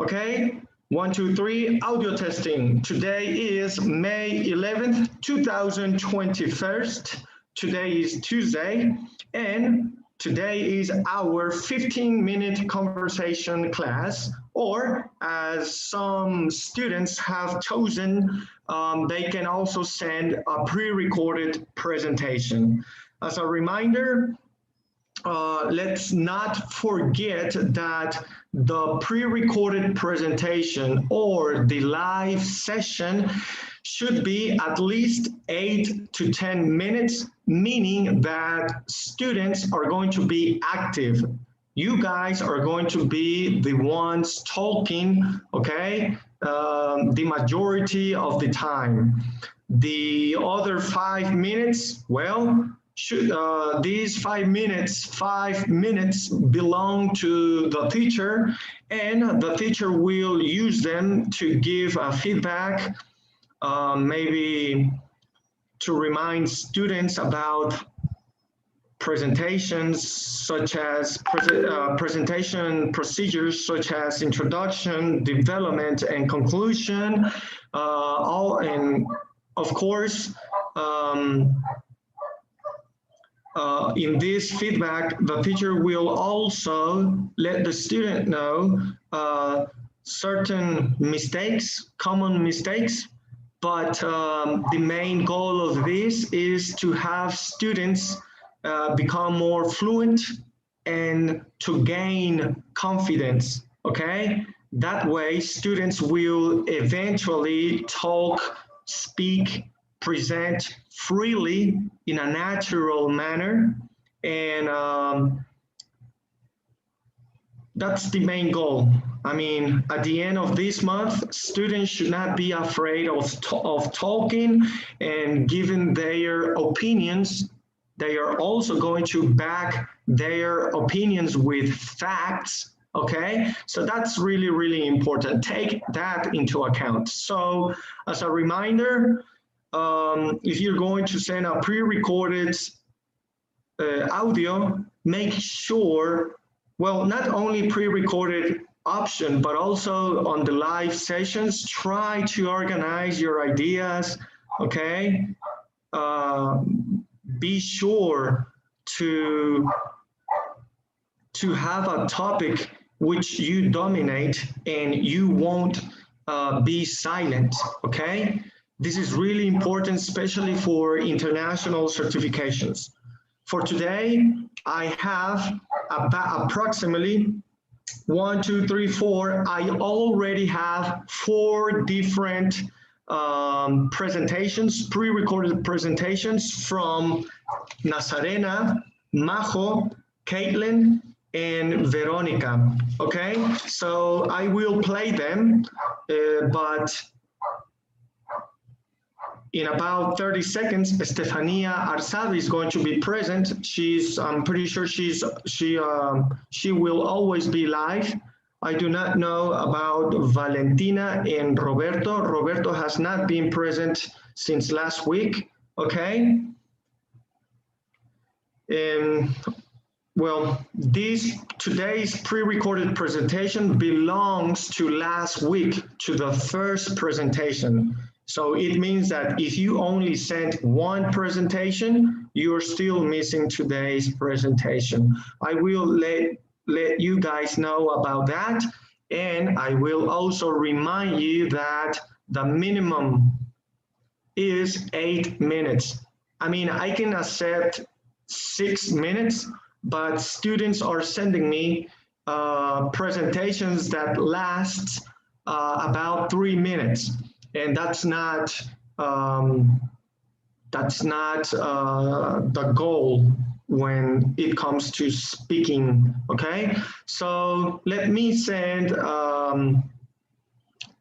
Okay, 1, 2, 3, audio testing. Today is May 11th, 2021. Today is Tuesday, and today is our 15-minute conversation class, or as some students have chosen, they can also send a pre-recorded presentation. As a reminder, let's not forget that the pre-recorded presentation or the live session should be at least 8 to 10 minutes, meaning that students are going to be active. You guys are going to be the ones talking, okay, the majority of the time. The other 5 minutes, well, these 5 minutes belong to the teacher, and the teacher will use them to give feedback, maybe to remind students about presentations such as presentation procedures such as introduction, development, and conclusion, and of course, in this feedback, the teacher will also let the student know certain mistakes, common mistakes, but the main goal of this is to have students become more fluent and to gain confidence, okay? That way, students will eventually talk, speak, present freely in a natural manner, and that's the main goal. I mean, at the end of this month, students should not be afraid of talking and giving their opinions. They are also going to back their opinions with facts, okay? So that's really, really important. Take that into account. So as a reminder, if you're going to send a pre-recorded audio, make sure, well, not only pre-recorded option, but also on the live sessions, try to organize your ideas, okay? Be sure to have a topic which you dominate and you won't be silent, okay? This is really important, especially for international certifications. For today, I have about approximately 1, 2, 3, 4. I already have 4 different presentations, pre-recorded presentations from Nazarena, Majo, Caitlin, and Veronica. Okay, so I will play them, but in about 30 seconds, Estefania Arsabi is going to be present. I'm pretty sure she will always be live. I do not know about Valentina and Roberto. Roberto has not been present since last week, okay? Well, today's pre-recorded presentation belongs to last week, to the first presentation. So it means that if you only sent one presentation, you're still missing today's presentation. I will let you guys know about that. And I will also remind you that the minimum is 8 minutes. I mean, I can accept 6 minutes, but students are sending me presentations that last about 3 minutes. And that's not the goal when it comes to speaking, okay? So let me send,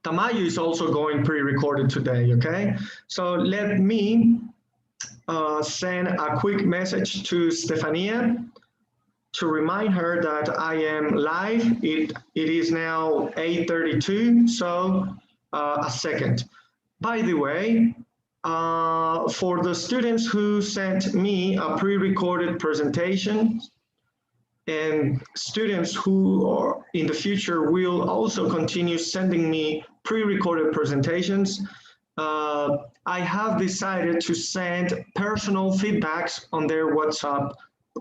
Tamayo is also going pre-recorded today, okay? So let me send a quick message to Stefania to remind her that I am live. It is now 8:32, so a second. By the way, for the students who sent me a pre-recorded presentation, and students who are in the future will also continue sending me pre-recorded presentations. I have decided to send personal feedbacks on their WhatsApp,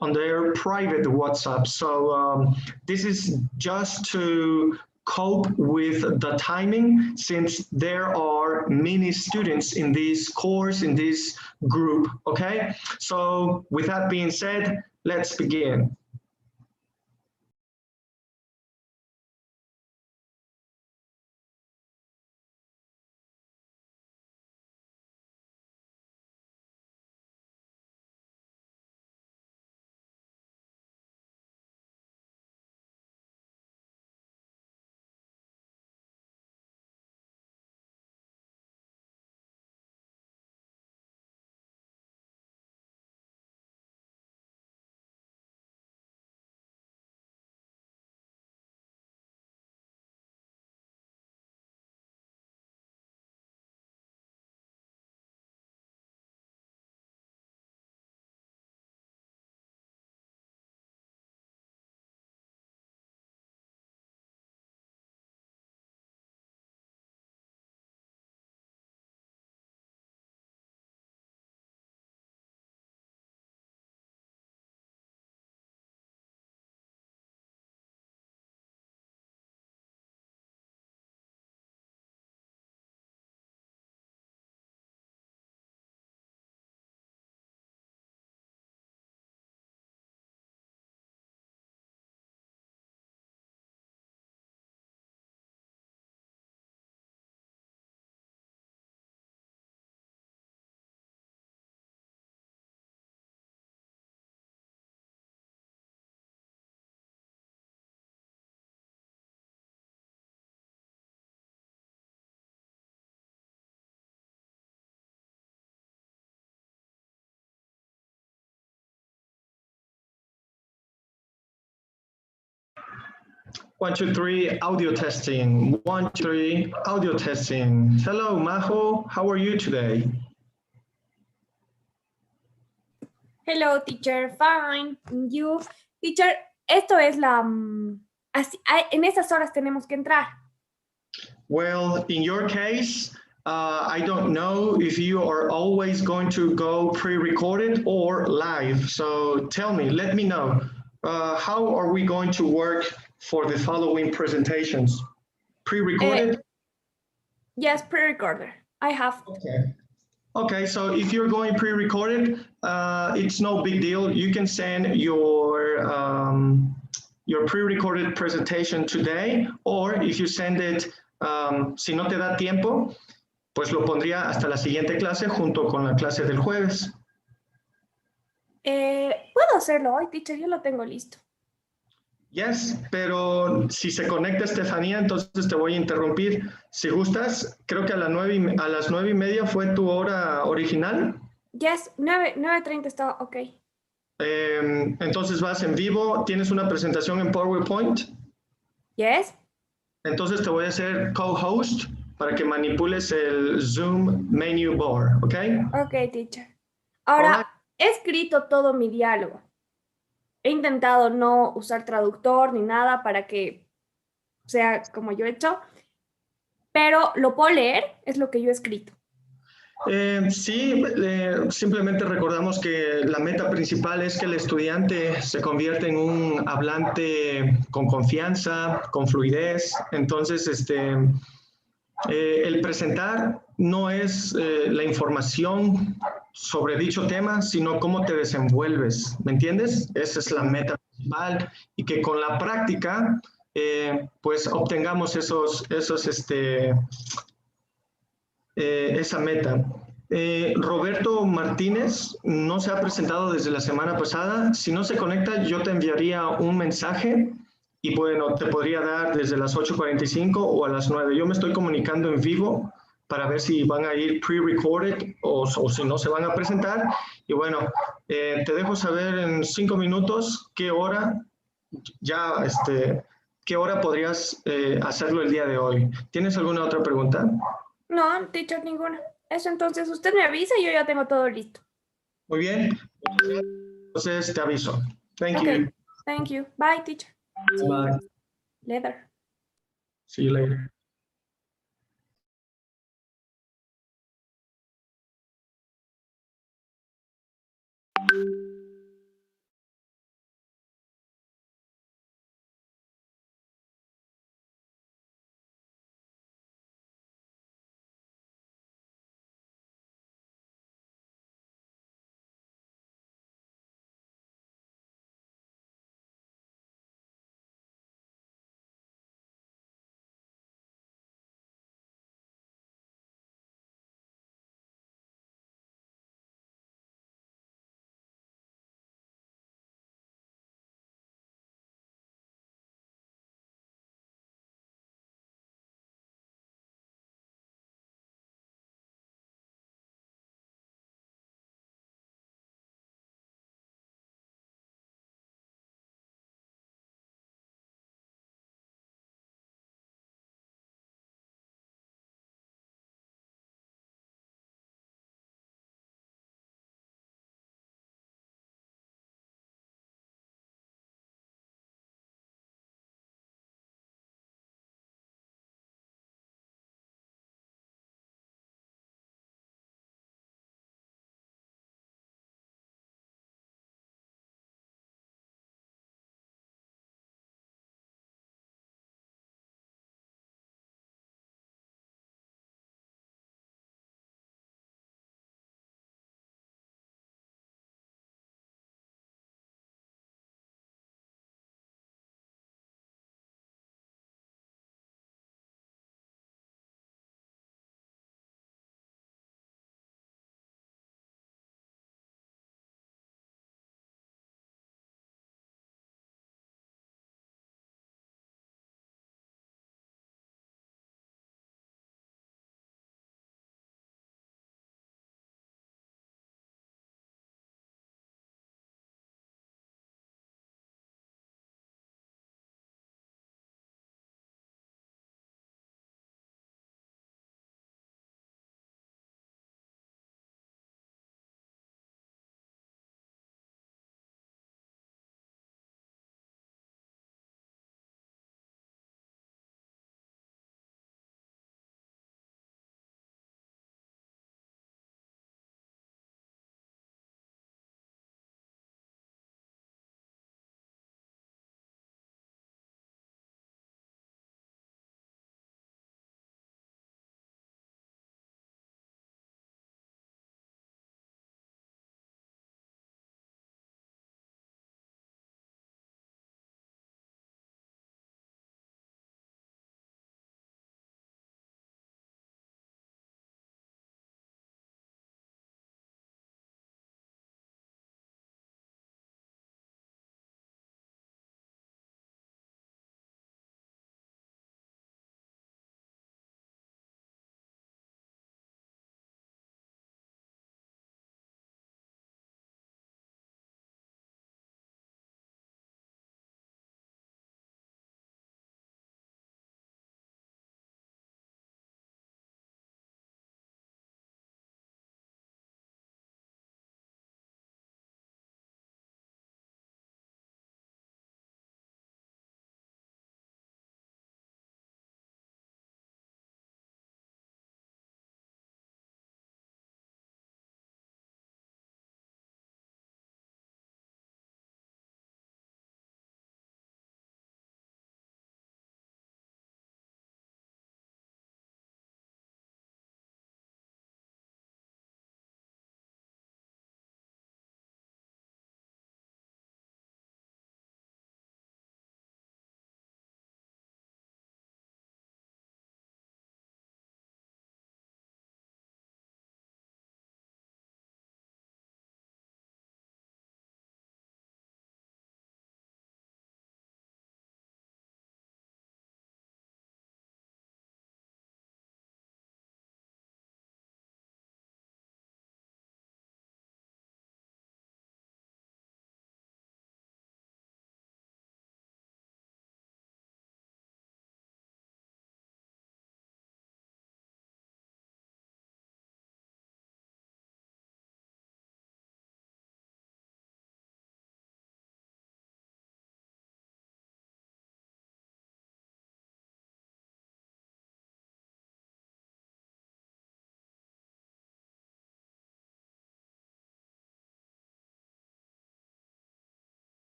on their private WhatsApp. So this is just to cope with the timing, since there are many students in this course, in this group, okay? So with that being said, let's begin. One, two, three, audio testing. One, two, three, audio testing. Hello, Majo. How are you today? Hello, teacher. Fine. And you, teacher, esto es la... en esas horas tenemos que entrar. Well, in your case, I don't know if you are always going to go pre-recorded or live. So tell me, let me know. How are we going to work for the following presentations? Pre-recorded? Yes, pre-recorder. I have. Okay. Okay, so if you're going pre-recorded, it's no big deal. You can send your pre-recorded presentation today, or if you send it, si no te da tiempo, pues lo pondría hasta la siguiente clase junto con la clase del jueves. Puedo hacerlo hoy, teacher, yo lo tengo listo. Yes, pero si se conecta Estefanía, entonces te voy a interrumpir. Si gustas, creo que a las 9:30 fue tu hora original. Yes, 9:30 está ok. Entonces vas en vivo, tienes una presentación en PowerPoint. Yes. Entonces te voy a hacer co-host para que manipules el Zoom menu bar, ¿ok? Ok, teacher. Ahora, he escrito todo mi diálogo. He intentado no usar traductor ni nada para que sea como yo he hecho, pero lo puedo leer, es lo que yo he escrito. Sí, simplemente recordamos que la meta principal es que el estudiante se convierta en un hablante con confianza, con fluidez. Entonces, el presentar no es la información sobre dicho tema, sino cómo te desenvuelves, ¿me entiendes? Esa es la meta principal, y que con la práctica, pues obtengamos esa meta. Roberto Martínez no se ha presentado desde la semana pasada. Si no se conecta, yo te enviaría un mensaje y bueno, te podría dar desde las 8:45 o a las 9. Yo me estoy comunicando en vivo para ver si van a ir pre-recorded o si no se van a presentar. Y bueno, te dejo saber en 5 minutos qué hora qué hora podrías hacerlo el día de hoy. ¿Tienes alguna otra pregunta? No, teacher, ninguna. Eso entonces usted me avisa y yo ya tengo todo listo. Muy bien. Entonces te aviso. Thank you. Thank you. Bye, teacher. See you Bye. later. See you later.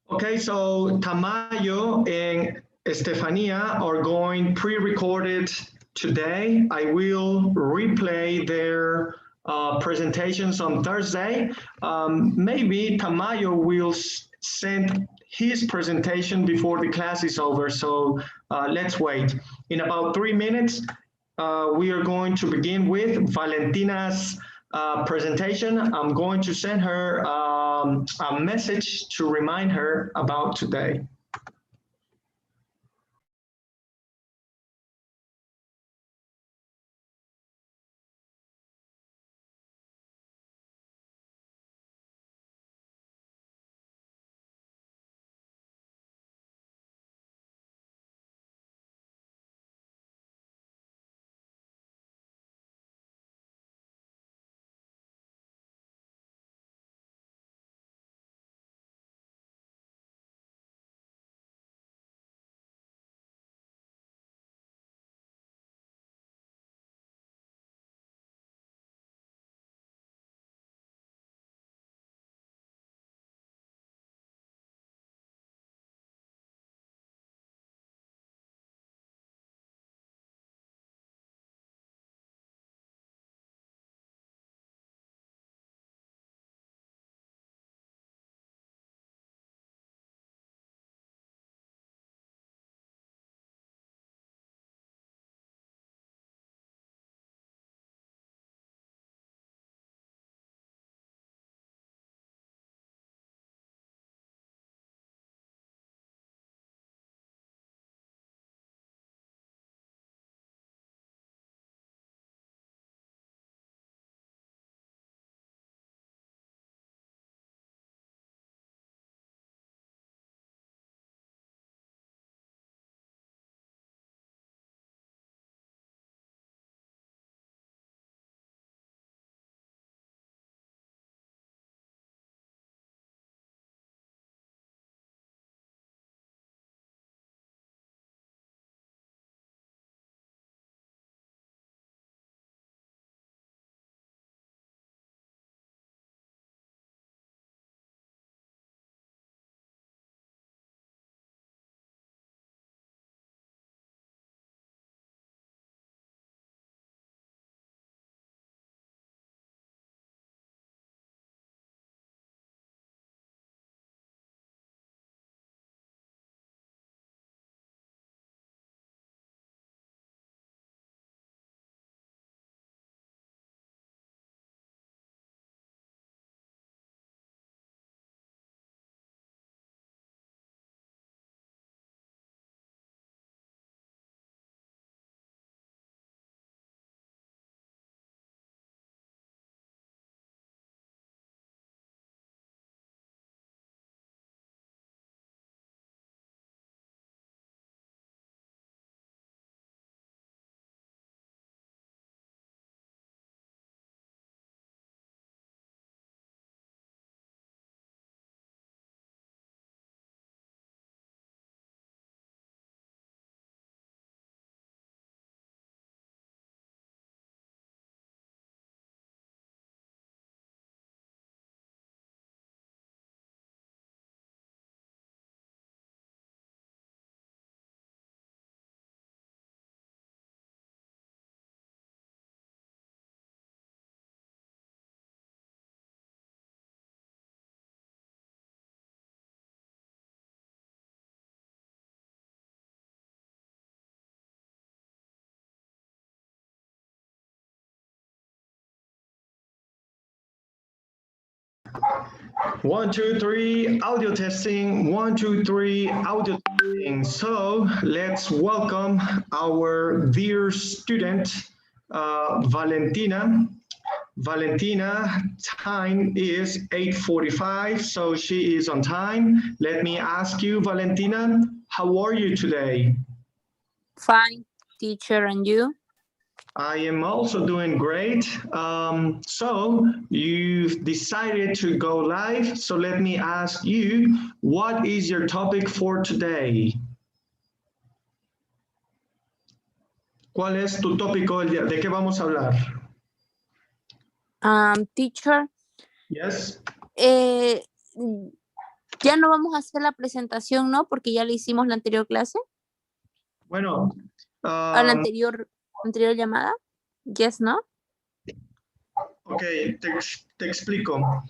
Okay, so Tamayo and Estefania are going pre-recorded today. I will replay their presentations on Thursday. Maybe Tamayo will send his presentation before the class is over, so let's wait. In about 3 minutes, we are going to begin with Valentina's presentation. I'm going to send her a message to remind her about today. One, two, three, audio testing. One, two, three, audio testing. So let's welcome our dear student, Valentina. Valentina, time is 8:45, so she is on time. Let me ask you, Valentina, how are you today? Fine, teacher, and you? I am also doing great. So you've decided to go live. So let me ask you, what is your topic for today? ¿Cuál es tu tópico del día? ¿De qué vamos a hablar? Teacher, Yes. Ya no vamos a hacer la presentación, ¿no? Porque ya le hicimos la anterior clase, Bueno, a la anterior llamada. Yes, ¿no? ok, te explico.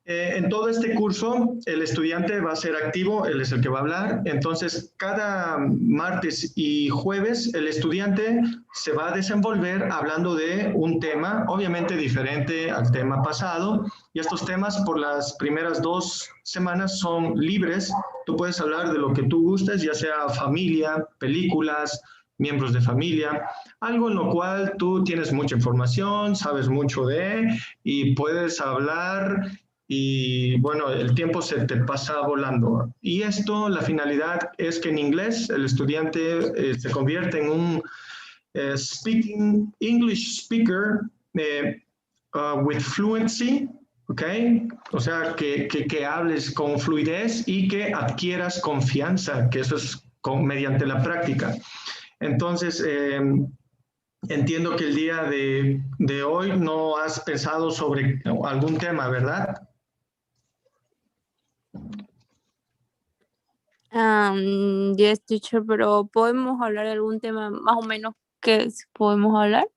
En todo este curso, el estudiante va a ser activo, él es el que va a hablar. Entonces, cada martes y jueves, el estudiante se va a desenvolver hablando de un tema, obviamente diferente al tema pasado. Y estos temas, por las primeras 2 semanas, son libres. Tú puedes hablar de lo que tú gustes, ya sea familia, películas, miembros de familia, algo en lo cual tú tienes mucha información, sabes mucho de y puedes hablar y bueno, el tiempo se te pasa volando. Y esto, la finalidad es que en inglés el estudiante se convierte en un speaking English speaker with fluency, ¿ok? O sea, que hables con fluidez y que adquieras confianza, que eso es mediante la práctica. Entonces, entiendo que el día de hoy no has pensado sobre algún tema, ¿verdad? Yes, teacher, pero ¿podemos hablar de algún tema más o menos que podemos hablar?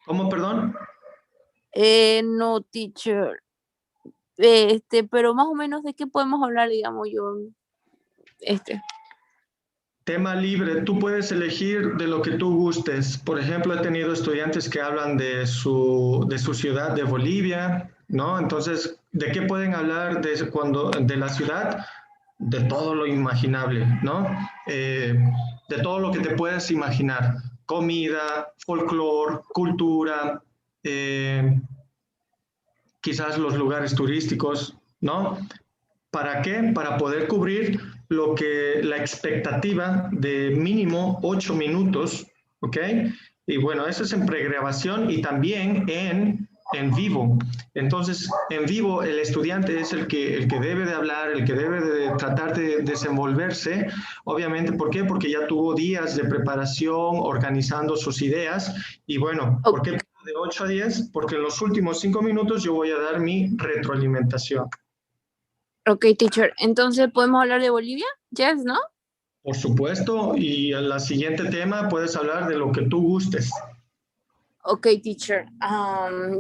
¿Cómo, perdón? No, teacher. Pero más o menos de qué podemos hablar, digamos yo. Tema libre, tú puedes elegir de lo que tú gustes. Por ejemplo, he tenido estudiantes que hablan de su ciudad, de Bolivia, ¿no? Entonces, ¿de qué pueden hablar de la ciudad? De todo lo imaginable, ¿no? De todo lo que te puedes imaginar. Comida, folclore, cultura, quizás los lugares turísticos, ¿no? ¿Para qué? Para poder cubrir la expectativa de mínimo 8 minutos, ¿ok? Y bueno, eso es en pregrabación y también en vivo. Entonces, en vivo el estudiante es el que debe de hablar, el que debe de tratar de desenvolverse. Obviamente, ¿por qué? Porque ya tuvo días de preparación, organizando sus ideas. Y bueno, ¿por qué de 8 a 10? Porque en los últimos 5 minutos yo voy a dar mi retroalimentación. Ok, teacher. Entonces, ¿podemos hablar de Bolivia? Yes, ¿no? Por supuesto, y en la siguiente tema puedes hablar de lo que tú gustes. Ok, teacher.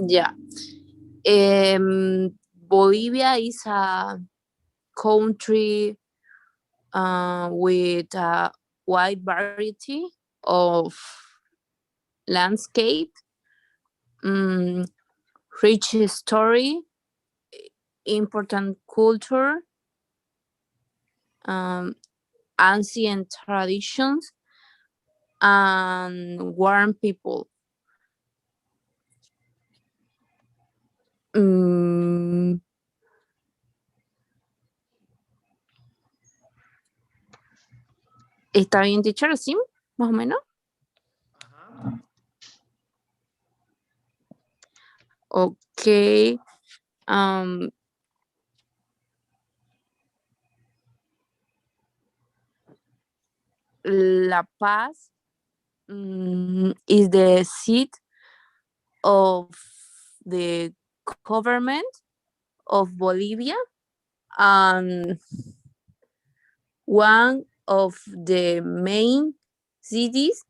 Yeah. Bolivia is a country with a wide variety of landscape, rich story, important culture, ancient traditions, and warm people. ¿Está bien, teacher? ¿Sí? Más o menos. Ok. La Paz is the seat of the government of Bolivia and one of the main cities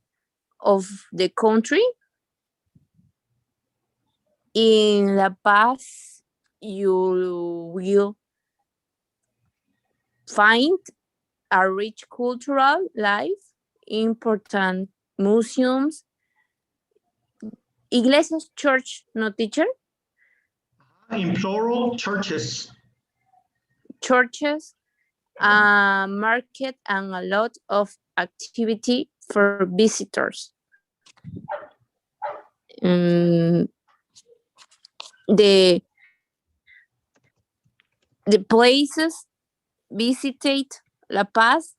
of the country. In La Paz, you will find a rich cultural life, important museums, iglesias, church, no teacher? In plural, churches. Churches, a market, and a lot of activity for visitors. The places visited La Paz,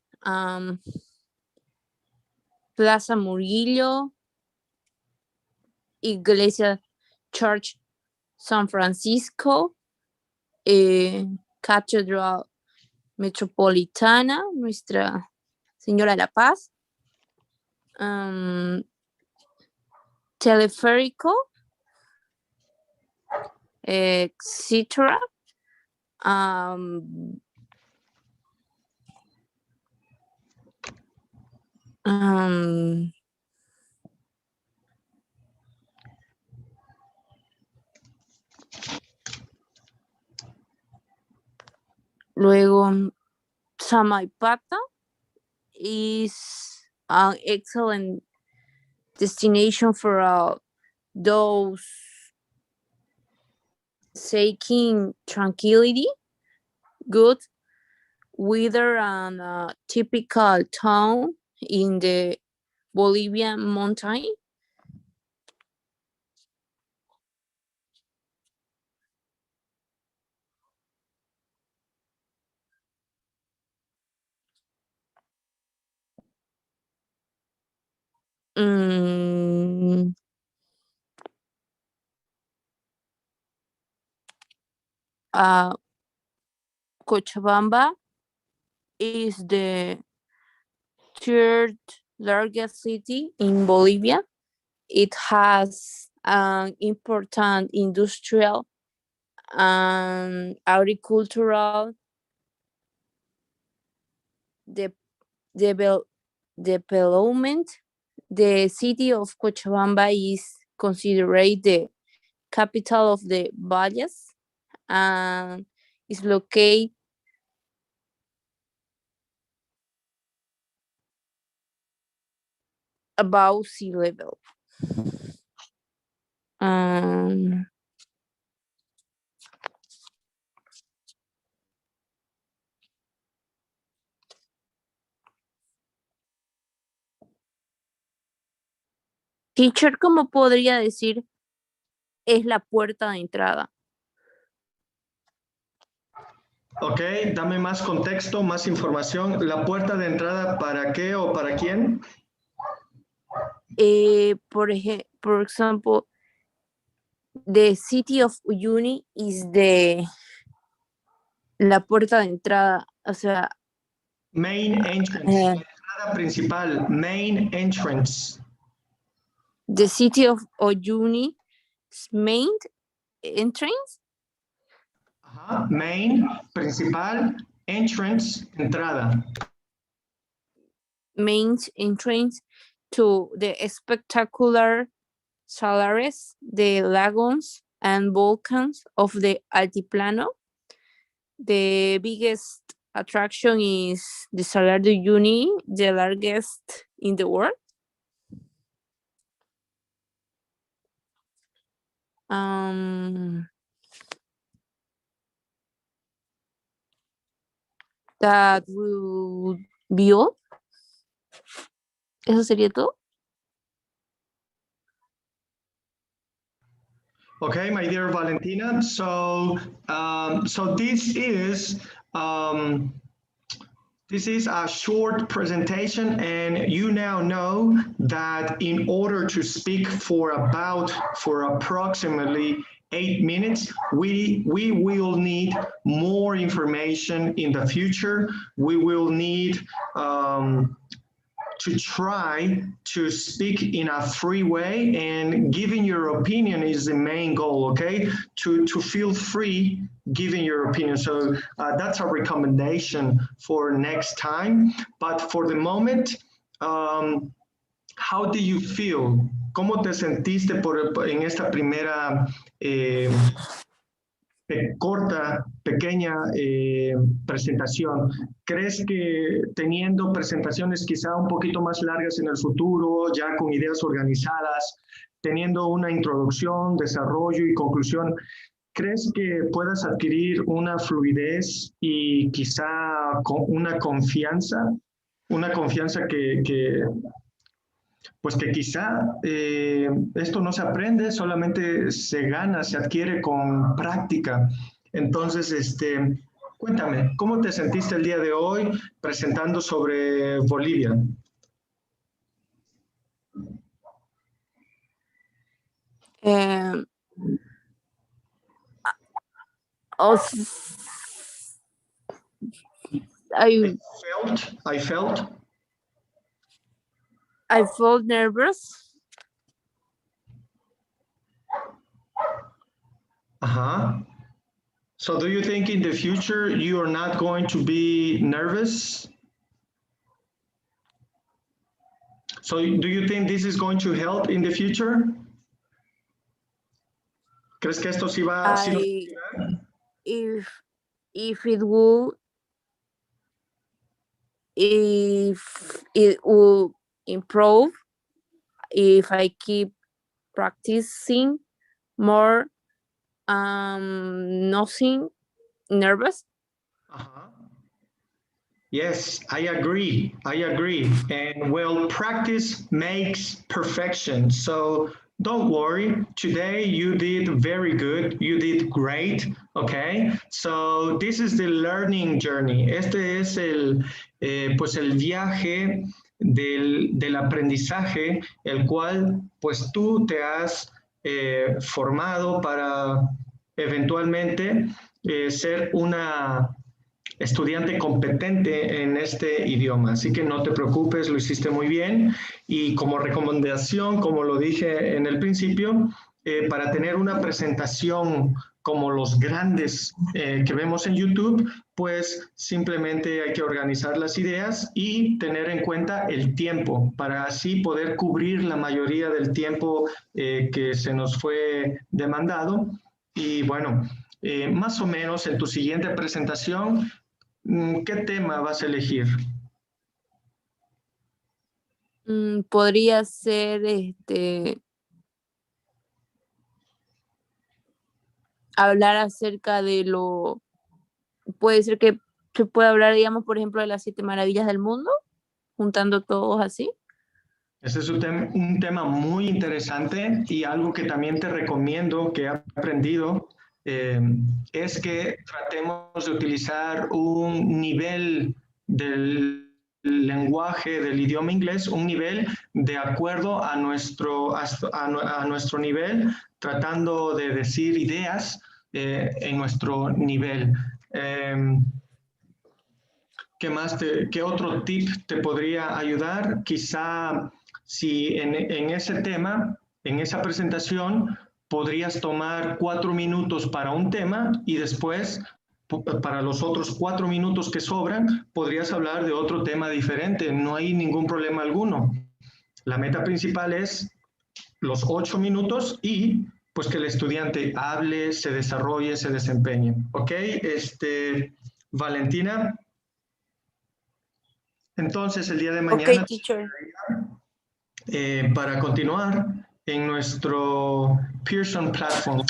Plaza Murillo, Iglesia Church San Francisco, Catedral Metropolitana, Nuestra Señora de la Paz, Teleférico, etc. Um, um, Luego, Samaipata is an excellent destination for those seeking tranquility, good weather, and a typical town in the Bolivian mountain. Mm, uh, Cochabamba is the third largest city in Bolivia. It has an important industrial and agricultural de- devel- development. The city of Cochabamba is considered the capital of the Valles and is located above sea level. Um, Teacher, ¿cómo podría decir es la puerta de entrada? Ok, dame más contexto, más información. ¿La puerta de entrada para qué o para quién? For example, the city of Uyuni is la puerta de entrada, o sea, Main entrance, la entrada principal, main entrance. the city of Uyuni's main entrance. Ajá, main, principal, entrance, entrada. Main entrance to the spectacular salaries, the lagoons and volcans of the Altiplano. The biggest attraction is the Salar de Uyuni, the largest in the world. That will be all. Eso sería todo. Okay, my dear Valentina. So, this is a short presentation, and you now know that in order to speak for approximately 8 minutes, we will need more information in the future. We will need to try to speak in a free way, and giving your opinion is the main goal, okay? To feel free giving your opinion. So that's a recommendation for next time. But for the moment, how do you feel? ¿Cómo te sentiste en esta primera corta, pequeña presentación? ¿Crees que teniendo presentaciones quizá un poquito más largas en el futuro, ya con ideas organizadas, teniendo una introducción, desarrollo y conclusión, crees que puedas adquirir una fluidez y quizá con una confianza pues que quizá esto no se aprende, solamente se gana, se adquiere con práctica? Entonces, cuéntame, ¿cómo te sentiste el día de hoy presentando sobre Bolivia? I felt nervous. Ajá. So do you think in the future you are not going to be nervous? So do you think this is going to help in the future? ¿Crees que esto sí va, sí nos va a I ayudar? if it will if it will improve if I keep practicing more, nothing nervous. Uh-huh. Yes, I agree. I agree. And well, practice makes perfection. So don't worry. Today you did very good. You did great. Okay. So this is the learning journey. Este es pues el viaje del aprendizaje, el cual pues tú te has formado para eventualmente ser una estudiante competente en este idioma. Así que no te preocupes, lo hiciste muy bien. Y como recomendación, como lo dije en el principio, para tener una presentación como los grandes que vemos en YouTube, pues simplemente hay que organizar las ideas y tener en cuenta el tiempo para así poder cubrir la mayoría del tiempo que se nos fue demandado. Y bueno, más o menos en tu siguiente presentación, ¿qué tema vas a elegir? Podría ser hablar acerca de puede ser que se pueda hablar, digamos, por ejemplo, de las 7 maravillas del mundo, juntando todos así. Ese es un tema muy interesante y algo que también te recomiendo que he aprendido es que tratemos de utilizar un nivel del lenguaje del idioma inglés, un nivel de acuerdo a a nuestro nivel, tratando de decir ideas en nuestro nivel. ¿Qué otro tip te podría ayudar? Quizá si en ese tema, en esa presentación, podrías tomar 4 minutos para un tema y después, para los otros 4 minutos que sobran, podrías hablar de otro tema diferente. No hay ningún problema alguno. La meta principal es los 8 minutos y pues que el estudiante hable, se desarrolle, se desempeñe. ¿Ok? Valentina, entonces, el día de Okay, mañana, teacher. para continuar en nuestro Pearson Platform.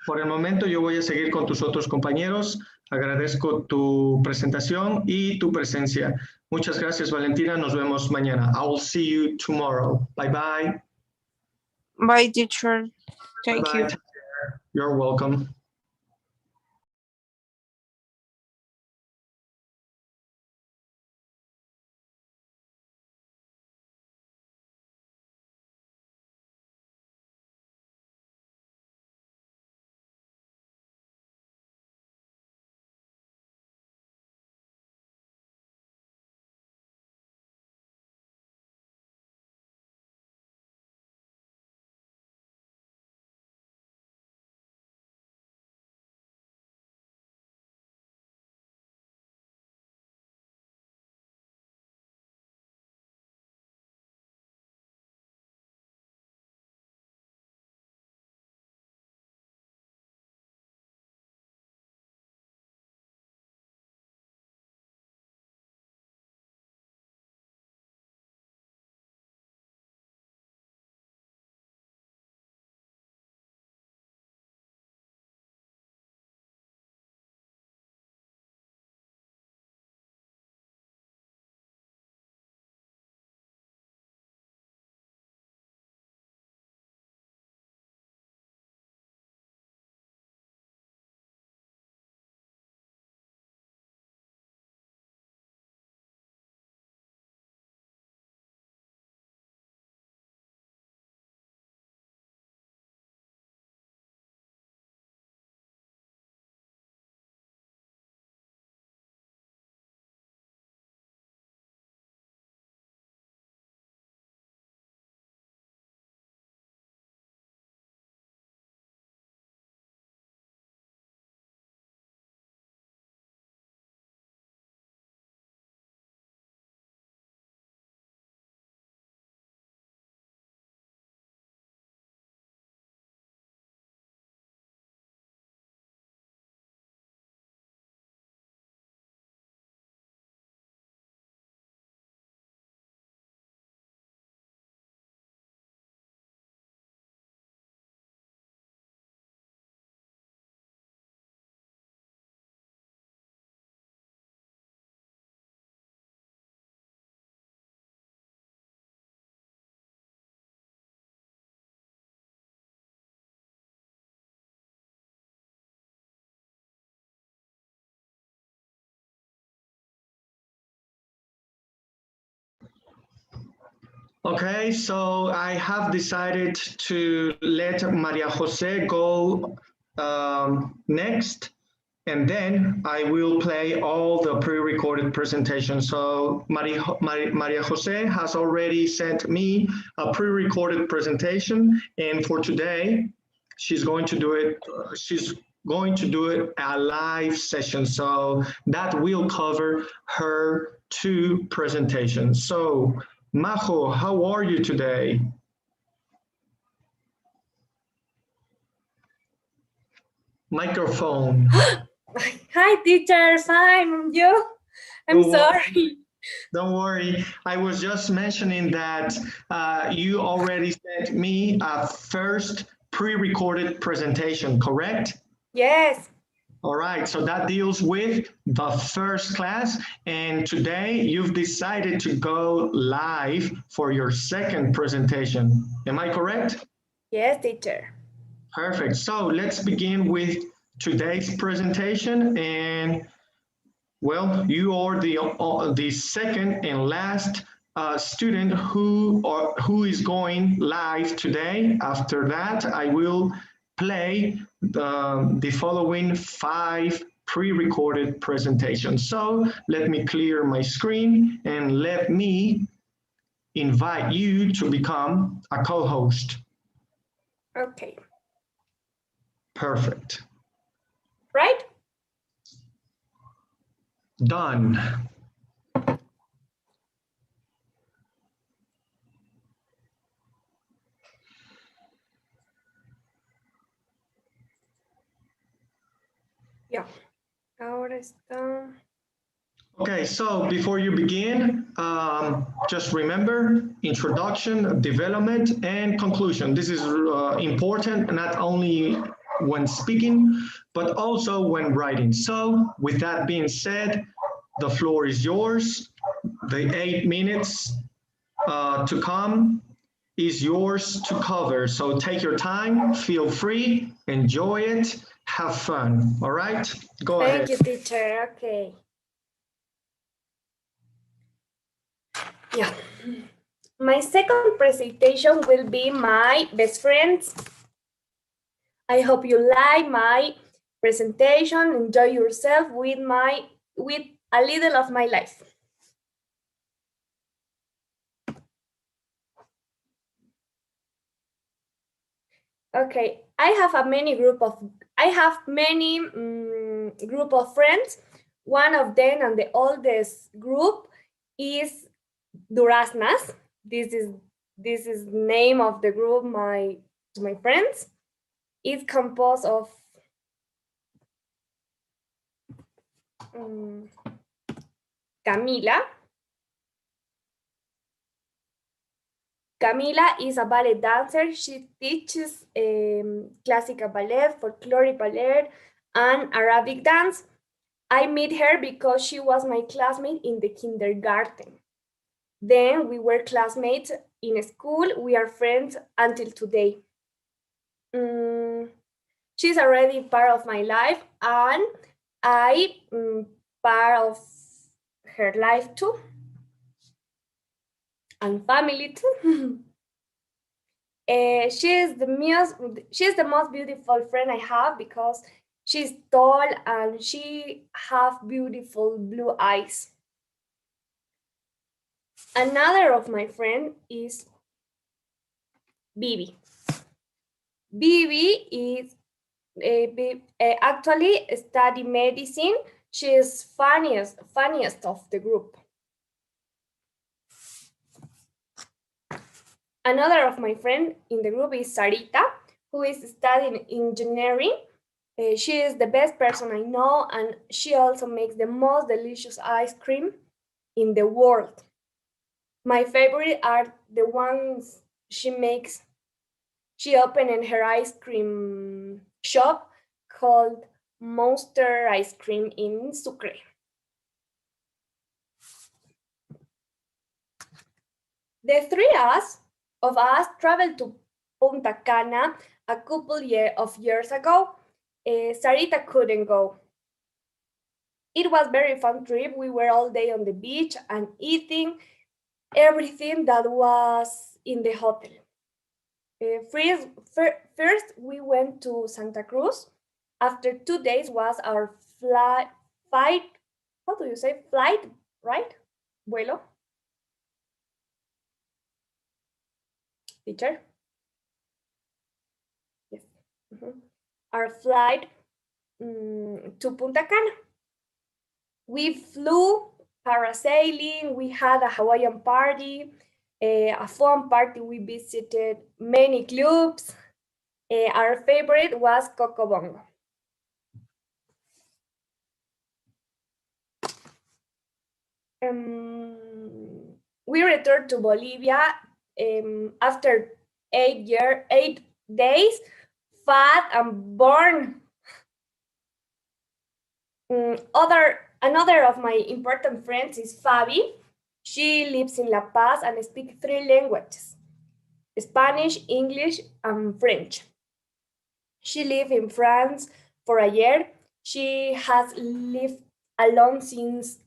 Por el momento, yo voy a seguir con tus otros compañeros. Agradezco tu presentación y tu presencia. Muchas gracias, Valentina. Nos vemos mañana. I will see you tomorrow. Bye bye. Bye, teacher. Thank Bye you. bye. You're welcome. Okay, so I have decided to let Maria Jose go next, and then I will play all the pre-recorded presentations. So Maria Jose has already sent me a pre-recorded presentation, and for today, she's going to do it. She's going to do it a live session, so that will cover her two presentations. So, Majo, how are you today? Microphone. Hi, teacher. Fine. You? I'm sorry. Don't worry. I was just mentioning that you already sent me a first pre-recorded presentation, correct? Yes. All right, so that deals with the first class, and today you've decided to go live for your second presentation. Am I correct? Yes, teacher. Perfect. So let's begin with today's presentation, and well, you are the second and last student who is going live today. After that, I will play the following 5 pre-recorded presentations. So let me clear my screen and let me invite you to become a co-host. Okay. Perfect. Right? Done. Yeah. Ahora está. Okay, so before you begin, just remember introduction, development, and conclusion. This is important not only when speaking, but also when writing. So with that being said, the floor is yours. The 8 minutes to come is yours to cover. So take your time, feel free, enjoy it, have fun. All right, go ahead. Thank you, teacher. Okay. Yeah. My second presentation will be my best friends. I hope you like my presentation, enjoy yourself with a little of my life. Okay, I have many group of friends. One of them and the oldest group is Duraznas. This is name of the group my friends. It's composed of Camila. Camila is a ballet dancer. She teaches classical ballet, folkloric ballet, and Arabic dance. I met her because she was my classmate in the kindergarten. Then we were classmates in school. We are friends until today. She's already part of my life, and I part of her life too, and family too. She's the most beautiful friend I have because she's tall and she have beautiful blue eyes. Another of my friend is Bibi. Bibi is actually study medicine. She is funniest of the group. Another of my friend in the group is Sarita, who is studying engineering. She is the best person I know, and she also makes the most delicious ice cream in the world. My favorite are the ones she makes. She opened in her ice cream shop called Monster Ice Cream in Sucre. The three of us traveled to Punta Cana a couple of years ago. Sarita couldn't go. It was very fun trip. We were all day on the beach and eating. everything that was in the hotel. First, we went to Santa Cruz. After 2 days was our flight, how do you say flight, right? Vuelo. Teacher? Yes. Our flight to Punta Cana. We flew parasailing, we had a Hawaiian party, a fun party. We visited many clubs. Our favorite was Coco Bongo. We returned to Bolivia after 8 days, fat and born. Another of my important friends is Fabi. She lives in La Paz and speaks 3 languages: Spanish, English, and French. She lived in France for a year. She has lived alone since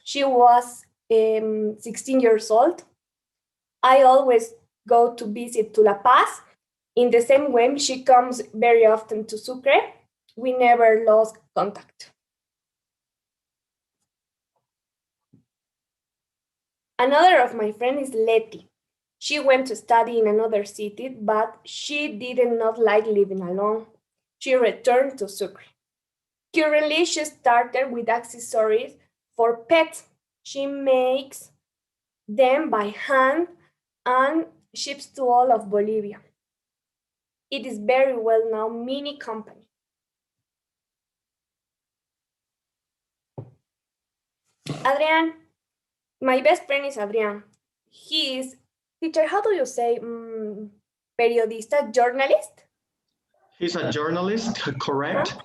she was 16 years old. I always go to visit to La Paz. In the same way, she comes very often to Sucre. We never lost contact. Another of my friends is Leti. She went to study in another city, but she did not like living alone. She returned to Sucre. Currently, she started with accessories for pets. She makes them by hand and ships to all of Bolivia. It is very well known mini company. Adrian, my best friend is Adrian. He is, teacher, how do you say periodista, journalist? He's a journalist, correct?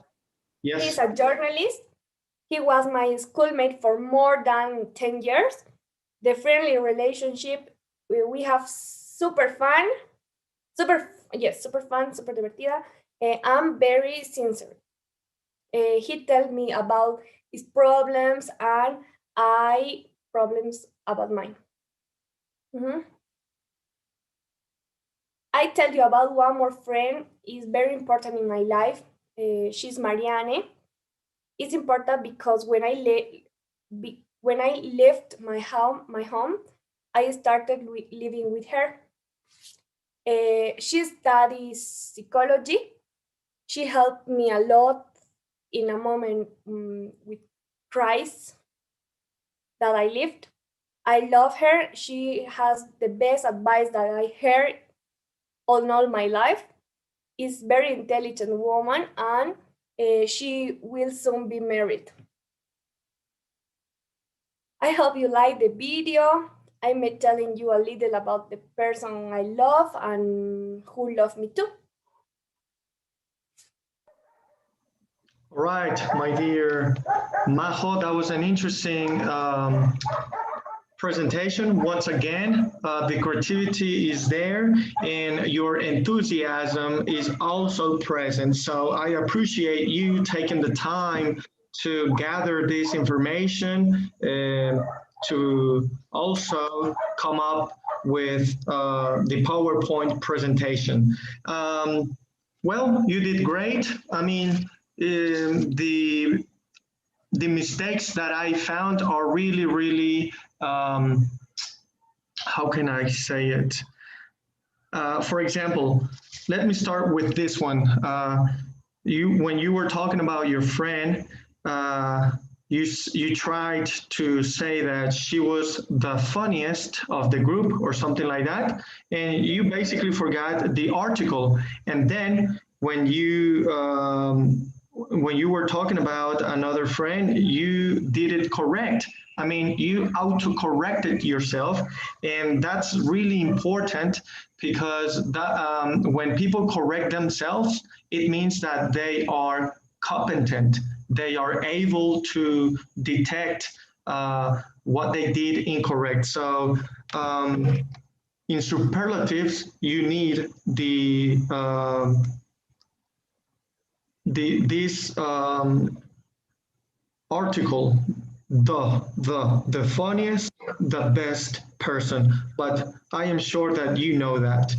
Yes. He's a journalist. He was my schoolmate for more than 10 years. The friendly relationship we have super fun, super divertida. I'm very sincere. He tells me about his problems and I problems about mine. I tell you about one more friend. Is very important in my life. She's Marianne. It's important because when I left my home, I started living with her. She studies psychology. She helped me a lot in a moment with crisis that I lived. I love her. She has the best advice that I heard all my life. Is very intelligent woman and she will soon be married. I hope you like the video. I'm telling you a little about the person I love and who loves me too. All right, my dear Majo, that was an interesting presentation. Once again, the creativity is there and your enthusiasm is also present. So I appreciate you taking the time to gather this information, to also come up with the PowerPoint presentation. Well, you did great. I mean, the mistakes that I found are really, how can I say it? For example, let me start with this one. When you were talking about your friend, you tried to say that she was the funniest of the group or something like that, and you basically forgot the article. And then when you were talking about another friend, you did it correct. I mean, you auto-corrected yourself, and that's really important because that, when people correct themselves, it means that they are competent. They are able to detect what they did incorrect. So in superlatives, you need this article the funniest, the best person. But I am sure that you know that.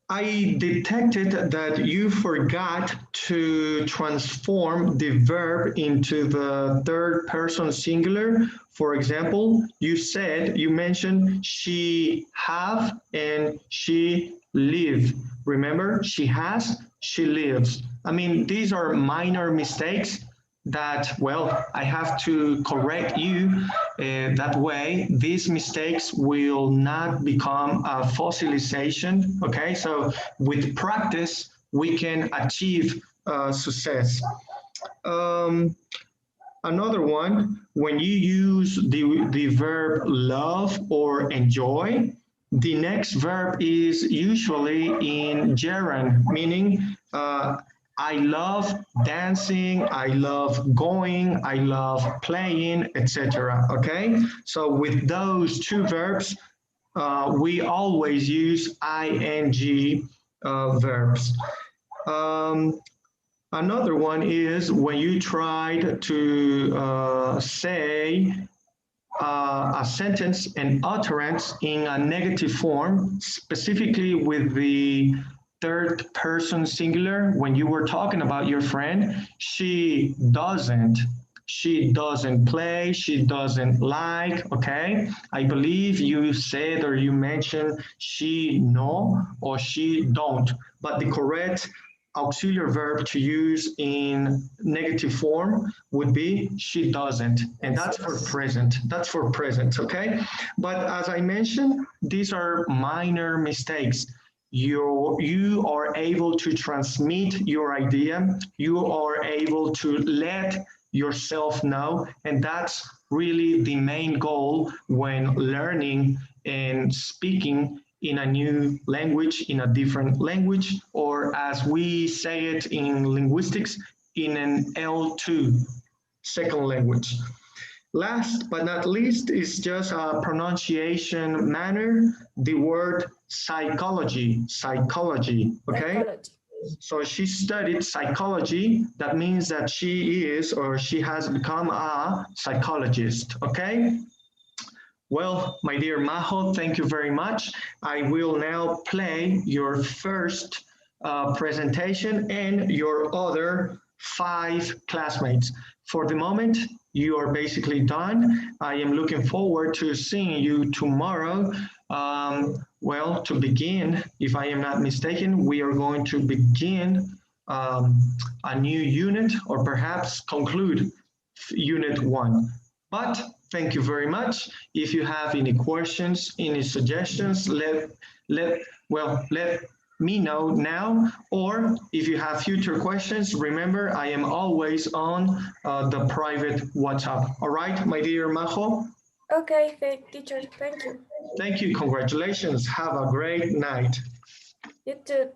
I detected that you forgot to transform the verb into the third person singular. For example, you mentioned she have and she live. Remember, she has, she lives. I mean, these are minor mistakes that, well, I have to correct you. That way, these mistakes will not become a fossilization. Okay, so with practice, we can achieve success. Um, Another one, when you use the verb love or enjoy, the next verb is usually in gerund, meaning I love dancing, I love going, I love playing, etc. Okay, so with those two verbs, we always use ing verbs. Um, Another one is when you tried to say a sentence and utterance in a negative form, specifically with the third person singular, when you were talking about your friend, she doesn't play, she doesn't like, okay? I believe you said or you mentioned she no or she don't, but the correct auxiliary verb to use in negative form would be she doesn't, and that's for present. That's for present, okay? But as I mentioned, these are minor mistakes. You are able to transmit your idea, you are able to let yourself know, and that's really the main goal when learning and speaking in a new language, in a different language, or as we say it in linguistics, in an L2, second language. Last but not least is just a pronunciation manner, the word psychology, okay? Psychology. So she studied psychology. That means that she is or she has become a psychologist, okay? Well, my dear Majo, thank you very much. I will now play your first presentation and your other 5 classmates. For the moment, you are basically done. I am looking forward to seeing you tomorrow. Well, to begin, if I am not mistaken, we are going to begin a new unit or perhaps conclude unit 1. But thank you very much. If you have any questions, any suggestions, let me know now. Or if you have future questions, remember I am always on the private WhatsApp. All right, my dear Majo? Okay, teacher, thank you. Thank you. Congratulations. Have a great night. You too.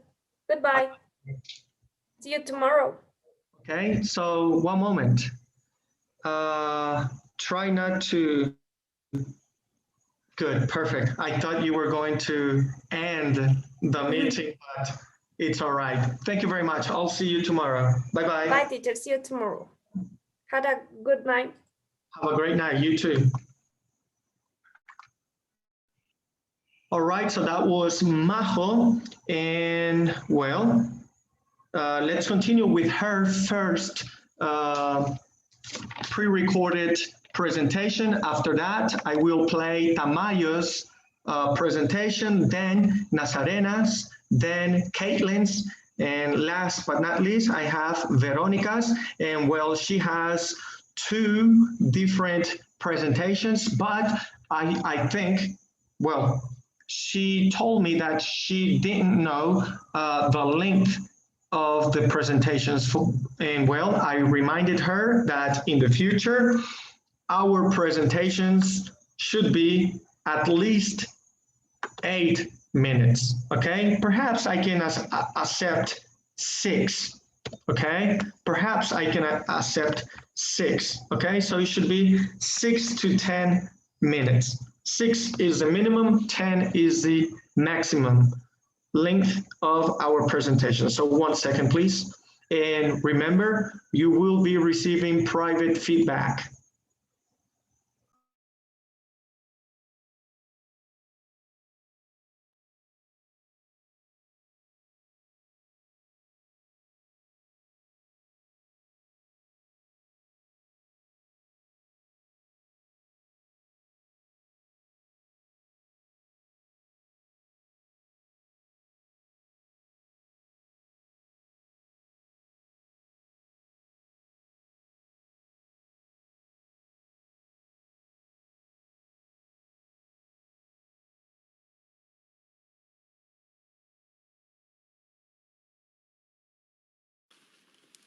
Goodbye. See you tomorrow. Okay, so one moment. Try not to. Good, perfect. I thought you were going to end the meeting, but it's all right. Thank you very much. I'll see you tomorrow. Bye-bye. Bye, teacher. See you tomorrow. Have a good night. Have a great night. You too. All right, so that was Majo. And well, let's continue with her first pre-recorded presentation. After that, I will play Tamayo's presentation, then Nazarena's, then Caitlin's, and last but not least, I have Veronica's. And well, she has 2 different presentations, but I think, well, she told me that she didn't know the length of the presentations. And well, I reminded her that in the future, our presentations should be at least 8 minutes, okay? Perhaps I can accept 6, okay? Perhaps I can accept 6, okay? So it should be 6 to 10 minutes. 6 is the minimum, 10 is the maximum length of our presentation. So one second, please. And remember, you will be receiving private feedback.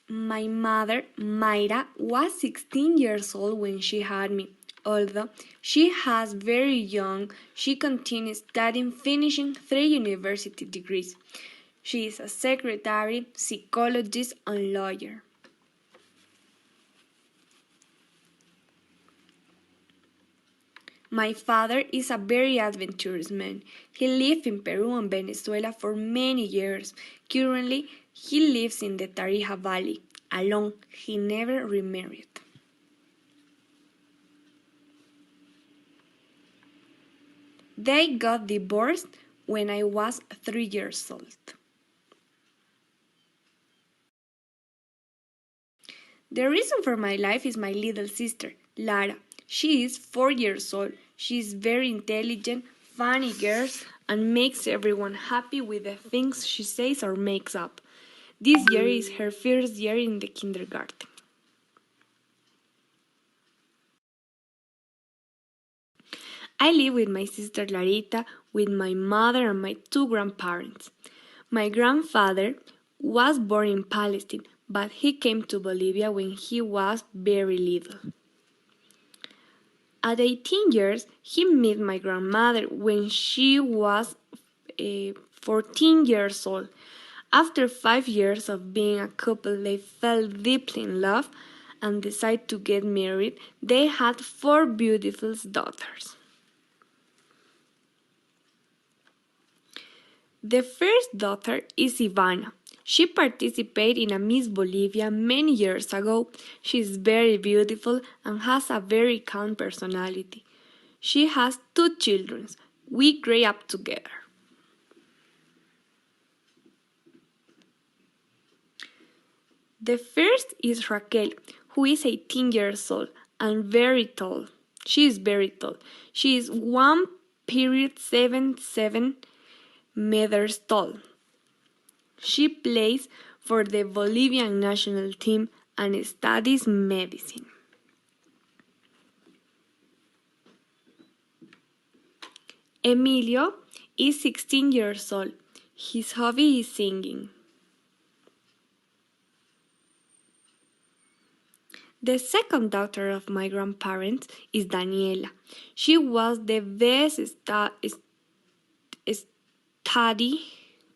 My mother, Mayra, was 16 years old when she had me. Although she has very young, she continues studying, finishing 3 university degrees. She is a secretary, psychologist, and lawyer. My father is a very adventurous man. He lived in Peru and Venezuela for many years. Currently, he lives in the Tarija Valley, alone. He never remarried. They got divorced when I was 3 years old. The reason for my life is my little sister, Lara. She is 4 years old. She is very intelligent, funny girl, and makes everyone happy with the things she says or makes up. This year is her first year in the kindergarten. I live with my sister Larita, with my mother and my two grandparents. My grandfather was born in Palestine, but he came to Bolivia when he was very little. At 18 years, he met my grandmother when she was 14 years old. After 5 years of being a couple, they fell deeply in love and decided to get married. They had four beautiful daughters. The first daughter is Ivana. She participated in a Miss Bolivia many years ago. She is very beautiful and has a very calm personality. She has two children. We grew up together. The first is Raquel, who is 18 years old and very tall. She is very tall. She is 1.77 meters tall. She plays for the Bolivian national team and studies medicine. Emilio is 16 years old. His hobby is singing. The second daughter of my grandparents is Daniela. She was the best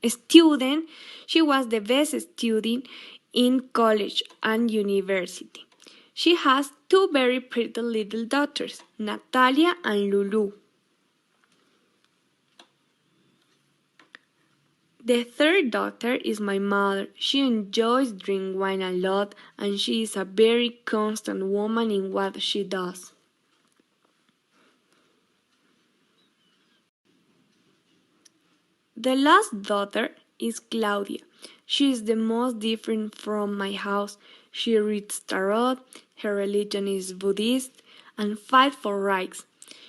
student. She was the best student in college and university. She has two very pretty little daughters, Natalia and Lulu. The third daughter is my mother. She enjoys drinking wine a lot and she is a very constant woman in what she does. The last daughter is Claudia. She is the most different from my house. She reads tarot, her religion is Buddhist, and fights for rights.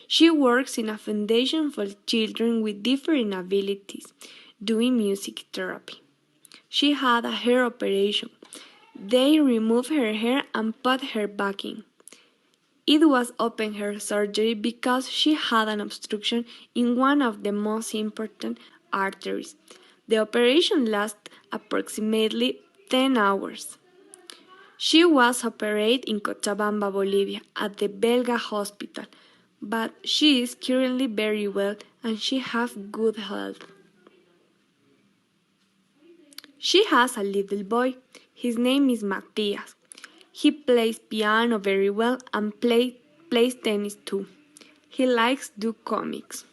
She works in a foundation for children with different abilities, doing music therapy. She had a hair operation. They removed her hair and put her back in. It was open heart surgery because she had an obstruction in one of the most important arteries. The operation lasted approximately 10 hours. She was operated in Cochabamba, Bolivia, at the Belga hospital, but she is currently very well and she has good health. She has a little boy. His name is Matthias. He plays piano very well and plays tennis too. He likes to do comics.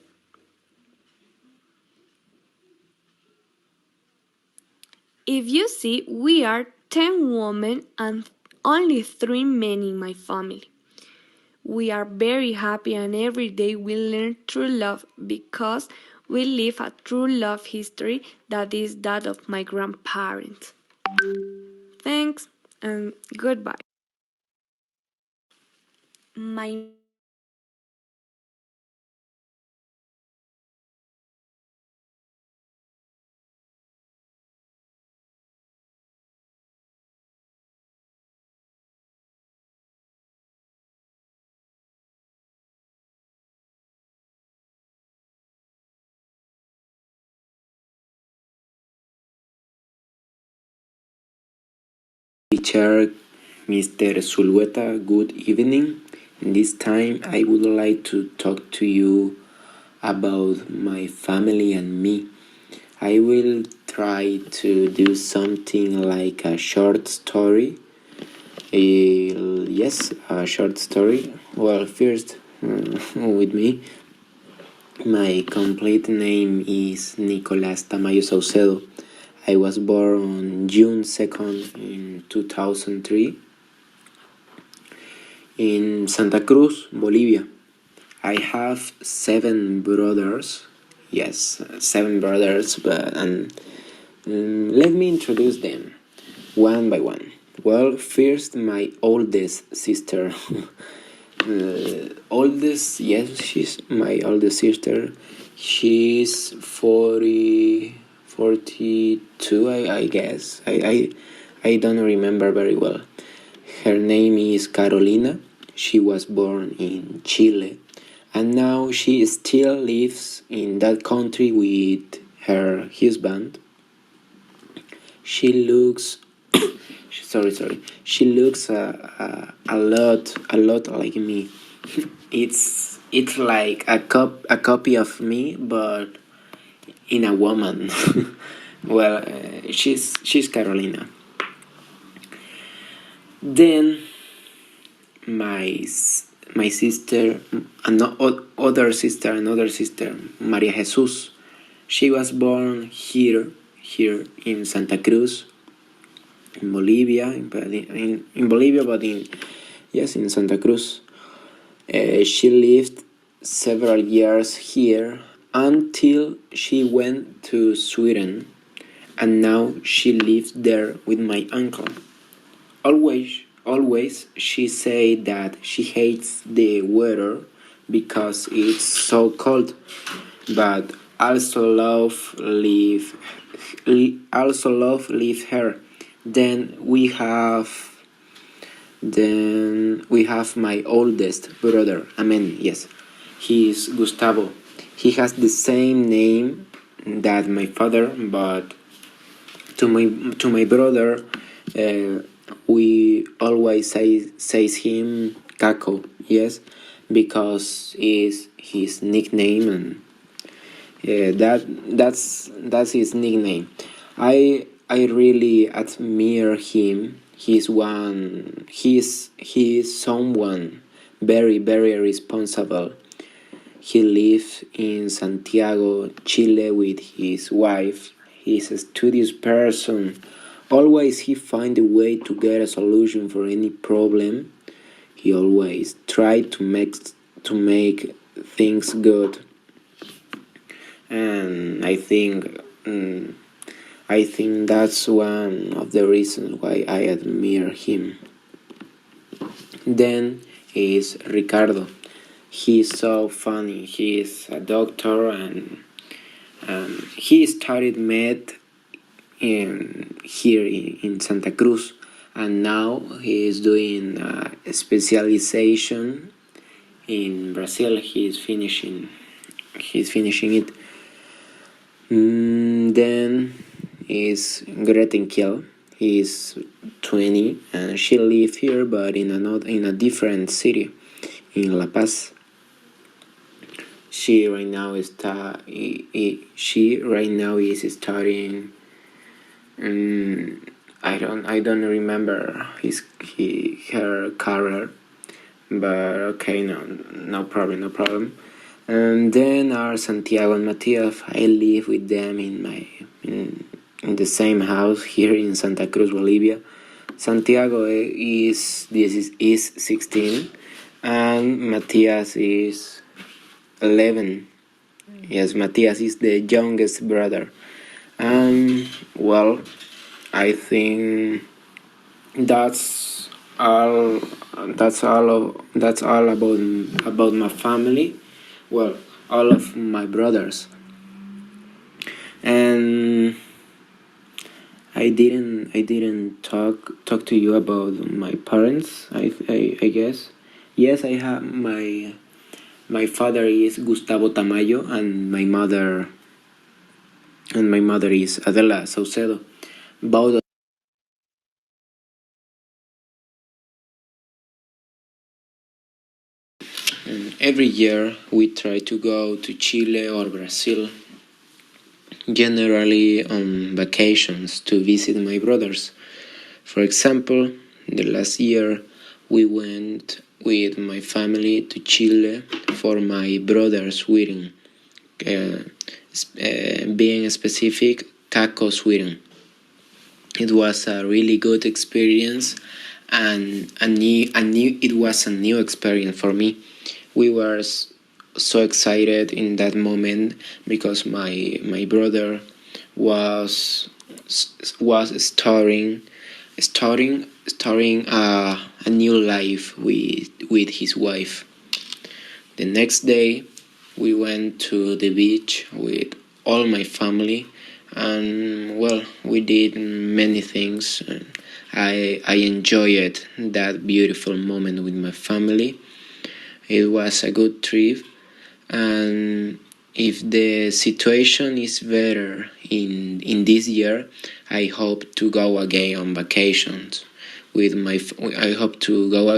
If you see, we are 10 women and only 3 men in my family. We are very happy and every day we learn true love because we live a true love history that is that of my grandparents. Thanks and goodbye. My Teacher Mr. Zulueta, good evening. This time I would like to talk to you about my family and me. I will try to do something like a short story. Yes, a short story. Well, first, with me. My complete name is Nicolás Tamayo Saucedo. I was born on June 2nd in 2003 in Santa Cruz, Bolivia. I have 7 brothers. Yes, 7 brothers, let me introduce them one by one. Well, first, my oldest sister. Yes, she's my oldest sister. She's 42, I guess. I don't remember very well. Her name is Carolina. She was born in Chile, and now she still lives in that country with her husband. She looks sorry. She looks a lot like me. It's like a copy of me, but in a woman. Well, she's Carolina. Then my sister, another sister, Maria Jesus. She was born here in Santa Cruz, in Bolivia, in Bolivia, but in Santa Cruz. She lived several years here until she went to Sweden, and now she lives there with my uncle. Always she say that she hates the weather because it's so cold, but also love leave her. Then we have my oldest brother. Yes, he is Gustavo. He has the same name that my father, but to my brother, we always says him Caco. Yes, because is his nickname, and that's his nickname. I really admire him. He is someone very responsible. He lives in Santiago, Chile with his wife. He's a studious person. Always he find a way to get a solution for any problem. He always try to make things good. And I think that's one of the reasons why I admire him. Then is Ricardo. He's so funny. He's a doctor, and he studied med here in Santa Cruz, and now he is doing a specialization in Brazil. He's finishing it. Then is Gretchen Kiel. He's 20, and she lives here, but in a different city, in La Paz. She right now is studying. I don't remember her career, but okay, no problem. And then are Santiago and Matias. I live with them in the same house here in Santa Cruz, Bolivia. Santiago is 16, and Matias is 11. Yes, Matias is the youngest brother. Well, I think that's all. That's all about my family. Well, all of my brothers, and I didn't talk to you about my parents. I guess. Yes, I have my father is Gustavo Tamayo, and my mother is Adela Saucedo. Both. Every year we try to go to Chile or Brazil, generally on vacations to visit my brothers. For example, the last year we went with my family to Chile for my brother's wedding, being specific, Caco's wedding. It was a really good experience, and it was a new experience for me. We were so excited in that moment because my brother was starting a new life with his wife. The next day, we went to the beach with all my family, and well, we did many things. I enjoyed that beautiful moment with my family. It was a good trip, and if the situation is better in this year, I hope to go again on vacations with my. I hope to go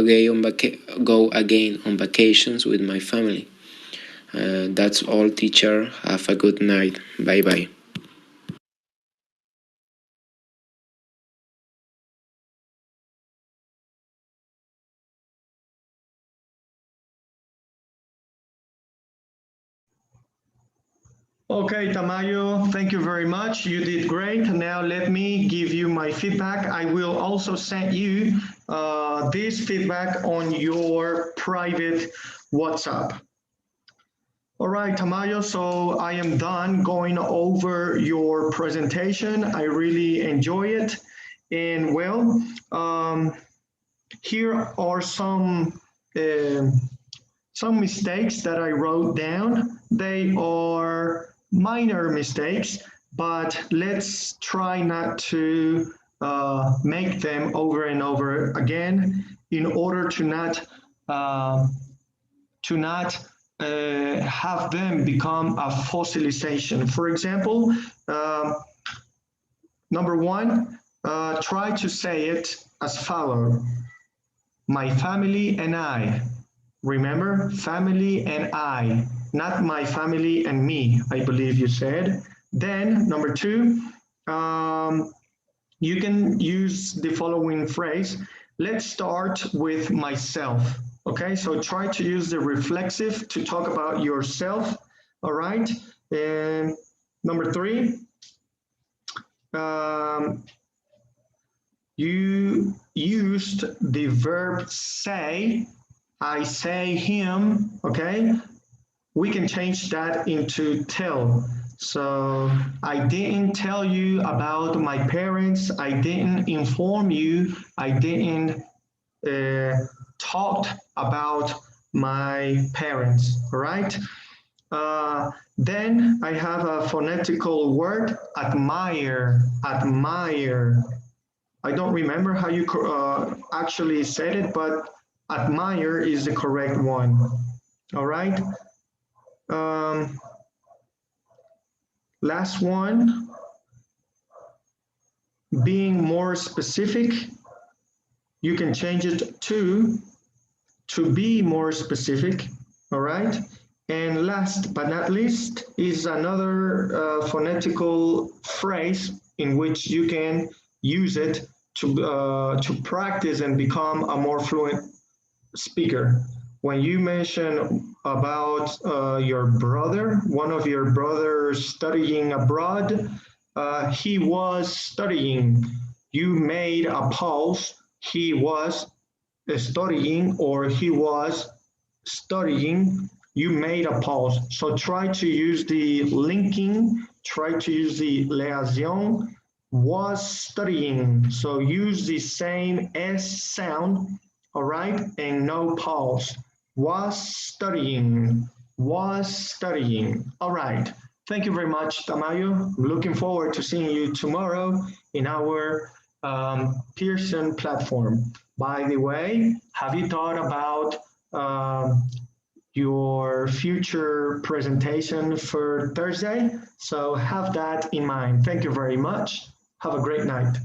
again on vacations with my family. That's all, teacher. Have a good night. Bye bye. Okay, Tamayo, thank you very much. You did great. Now let me give you my feedback. I will also send you this feedback on your private WhatsApp. All right, Tamayo, so I am done going over your presentation. I really enjoy it. And well, here are some mistakes that I wrote down. They are minor mistakes, but let's try not to make them over and over again in order to not have them become a fossilization. For example, number one, try to say it as follows: my family and I. Remember, family and I, not my family and me, I believe you said. Then, number two, you can use the following phrase. Let's start with myself. Okay, so try to use the reflexive to talk about yourself. All right. And number three, you used the verb say. I say him, okay? We can change that into tell. So I didn't tell you about my parents. I didn't inform you. I didn't talk about my parents, all right? Then I have a phonetical word, admire, admire. I don't remember how you actually said it, but admire is the correct one. All right. Last one, being more specific. You can change it to be more specific. All right. And last but not least is another phonetical phrase in which you can use it to practice and become a more fluent speaker. When you mention about your brother, one of your brothers studying abroad, he was studying. you made a pause. He was studying or he was studying. You made a pause. So try to use the linking, try to use the liaison, was studying. So use the same S sound, all right, and no pause. Was studying, was studying. All right. Thank you very much, Tamayo. Looking forward to seeing you tomorrow in our Pearson platform. By the way, have you thought about your future presentation for Thursday? So have that in mind. Thank you very much. Have a great night.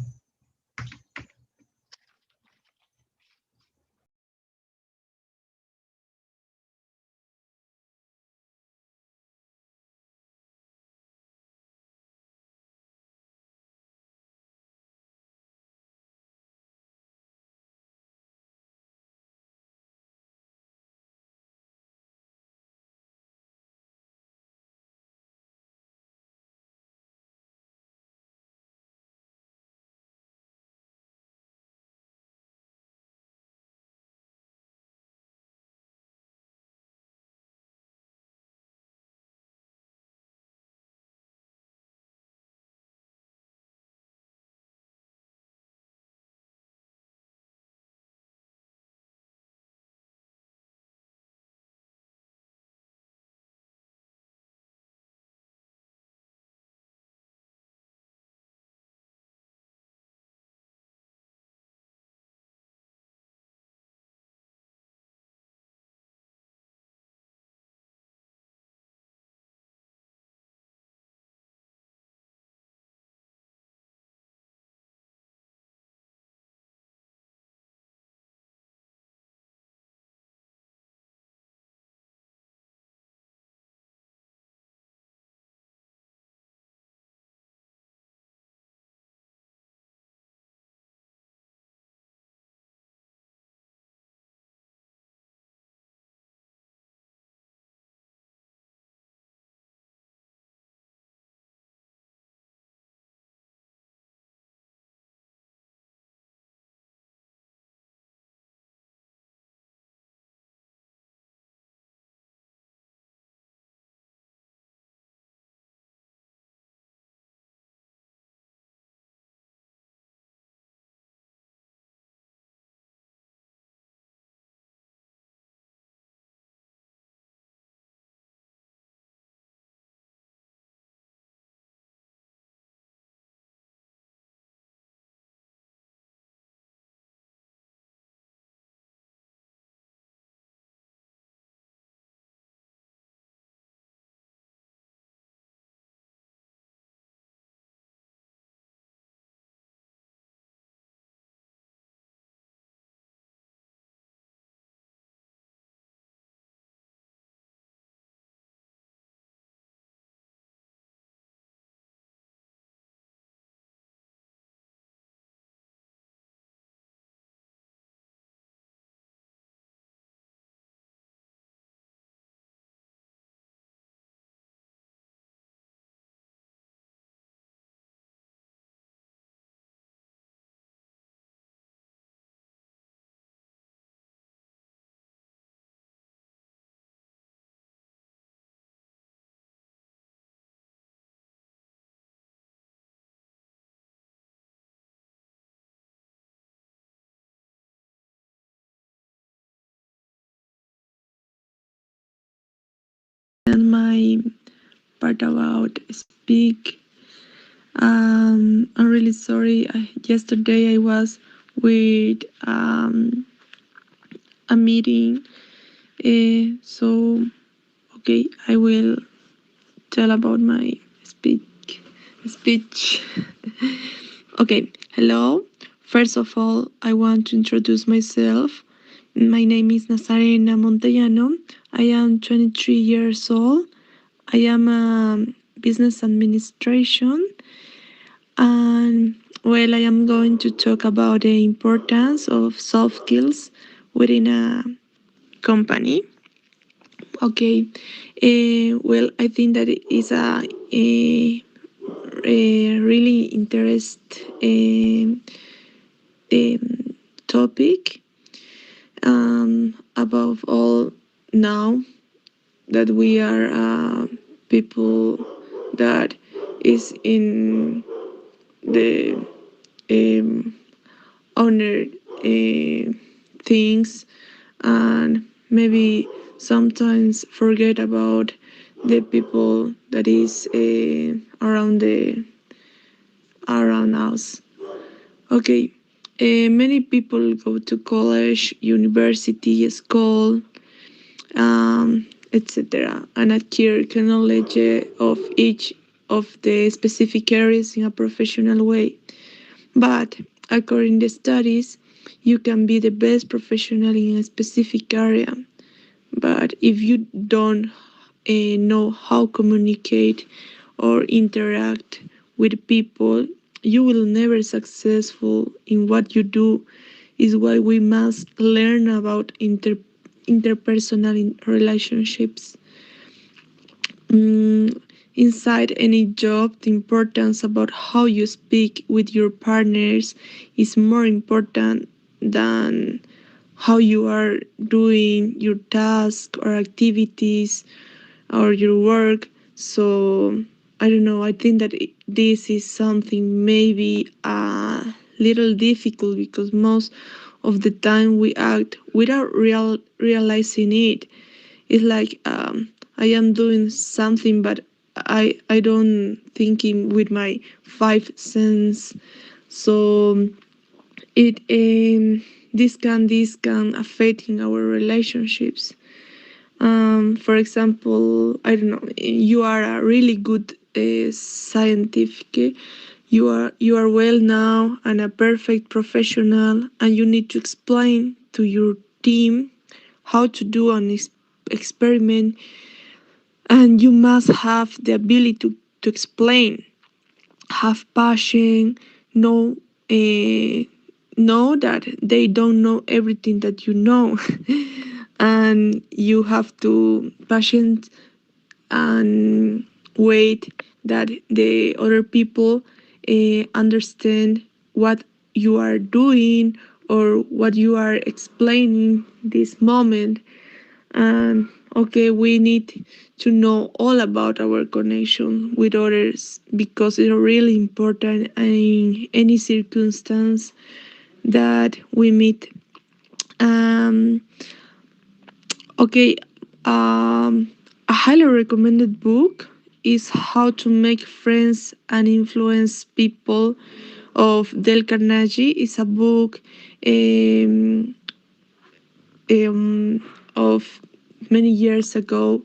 And my part about speak. I'm really sorry. Yesterday I was with a meeting. So okay, I will tell about my speech. Okay, hello. First of all, I want to introduce myself. My name is Nazarena Montellano. I am 23 years old. I am a business administration, and well, I am going to talk about the importance of soft skills within a company. Okay, well, I think that it is a really interest um, topic. Above all, now that we are people that is in the um, honored things, and maybe sometimes forget about the people that is around us. Okay, many people go to college, university, school, etc., and acquire knowledge of each of the specific areas in a professional way. But according to studies, you can be the best professional in a specific area. But if you don't know how communicate or interact with people, you will never successful in what you do. Is why we must learn about interpersonal relationships. Mm, Inside any job, the importance about how you speak with your partners is more important than how you are doing your task or activities or your work. So I don't know. I think that this is something maybe a little difficult because most of the time we act without realizing it. It's like I am doing something, but I don't thinking with my five sense. So it this can affect in our relationships. For example, I don't know. You are a really good scientific. You are well now and a perfect professional, and you need to explain to your team how to do an experiment, and you must have the ability to explain, have passion, know know that they don't know everything that you know, and you have to patient and wait that the other people understand what you are doing or what you are explaining this moment. And okay, we need to know all about our connection with others because it's really important in any circumstance that we meet. um, okay, a highly recommended book is How to Make Friends and Influence People of Dale Carnegie. It's a book um, of many years ago,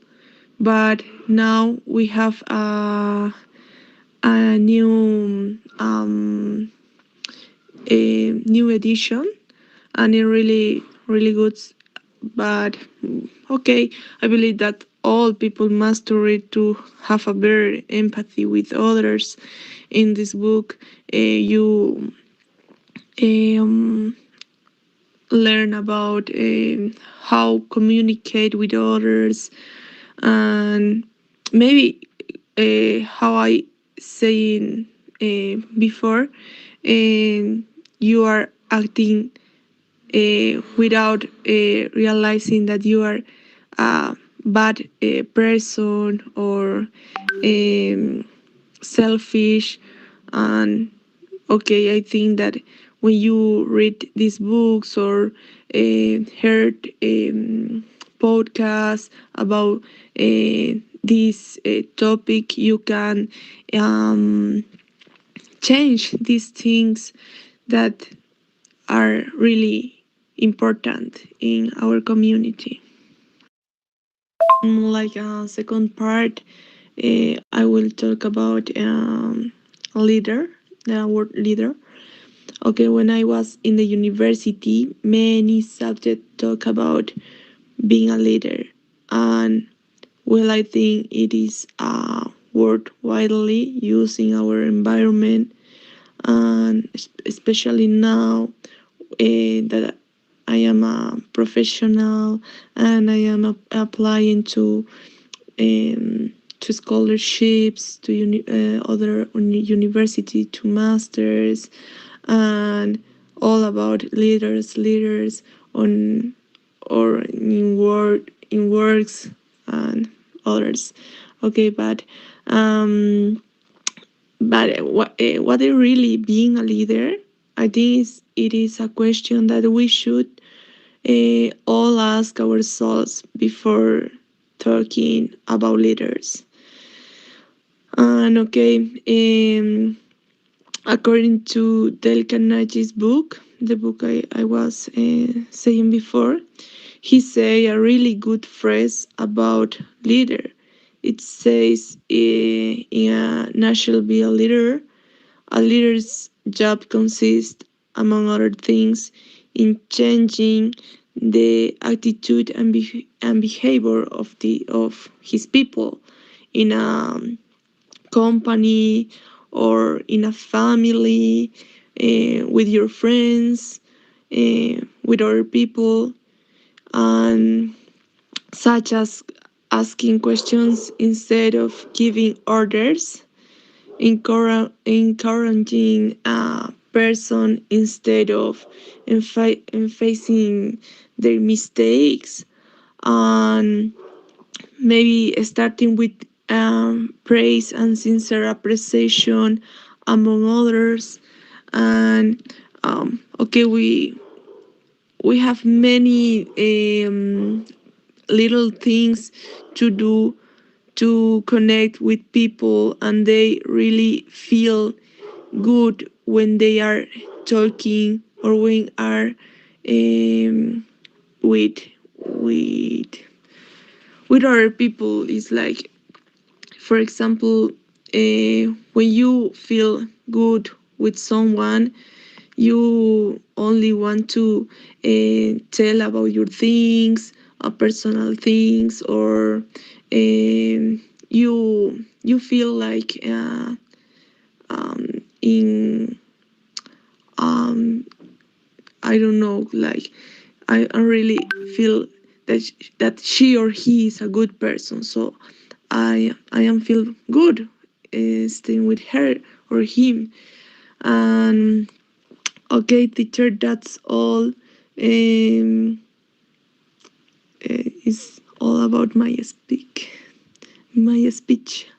but now we have a new edition, and it really good. But okay, I believe that all people must read to have a better empathy with others. In this book, you um, learn about how communicate with others, and maybe how I saying before, you are acting without realizing that you are a bad person or um, selfish. And okay, I think that when you read these books or heard podcasts about this topic, you can um, change these things that are really important in our community. Like a second part, I will talk about leader, the word leader. Okay, when I was in the university, many subjects talk about being a leader, and well, I think it is a word widely used in our environment, and especially now that I am a professional and I am applying to to scholarships, to other university, to masters, and all about leaders on or in works and others. Okay, but what is really being a leader? I think it is a question that we should all ask ourselves before talking about leaders. And okay, according to Del Carnegie's book, the book I was saying before, he say a really good phrase about leader. It says in a nutshell, be a leader's job consists, among other things, in changing the attitude and behavior of his people in a company or in a family, with your friends, with other people, and such as asking questions instead of giving orders, encouraging a person instead of emphasizing their mistakes, and maybe starting with praise and sincere appreciation among others. And okay, we have many little things to do to connect with people, and they really feel good when they are talking or when are um, with with with other people. Is like, for example, when you feel good with someone, you only want to tell about your things, personal things, or you feel like in I don't know, like I really feel that she or he is a good person, so I am feel good staying with her or him. And okay, teacher, that's all. It's all about my speech.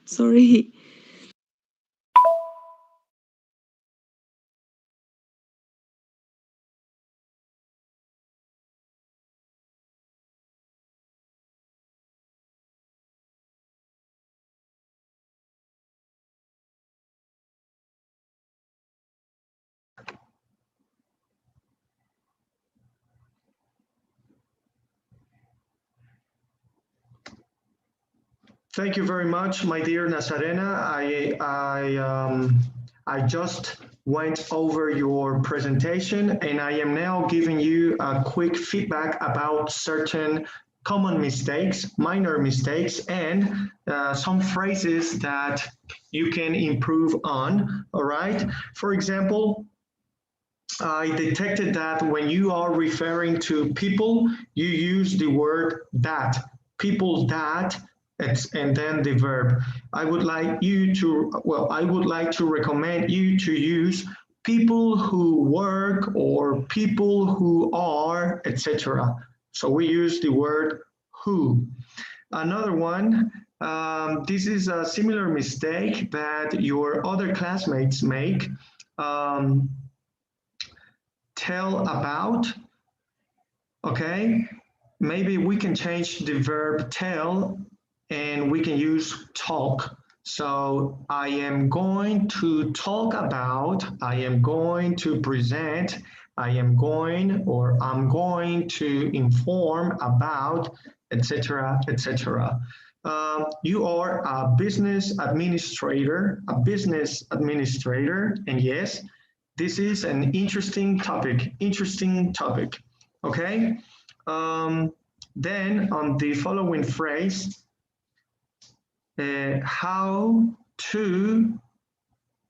Sorry. Thank you very much, my dear Nazarena. I just went over your presentation, and I am now giving you a quick feedback about certain common mistakes, minor mistakes, and some phrases that you can improve on. All right. For example, I detected that when you are referring to people, you use the word that, people that, and then the verb. I would like you to, well, I would like to recommend you to use people who work or people who are, etc. So we use the word who. Another one, this is a similar mistake that your other classmates make. Um, Tell about, okay? Maybe we can change the verb tell and we can use talk. So I am going to talk about, I am going to present, I am going or I'm going to inform about, etc., etc. You are a business administrator, and yes, this is an interesting topic, okay? Then on the following phrase, how to,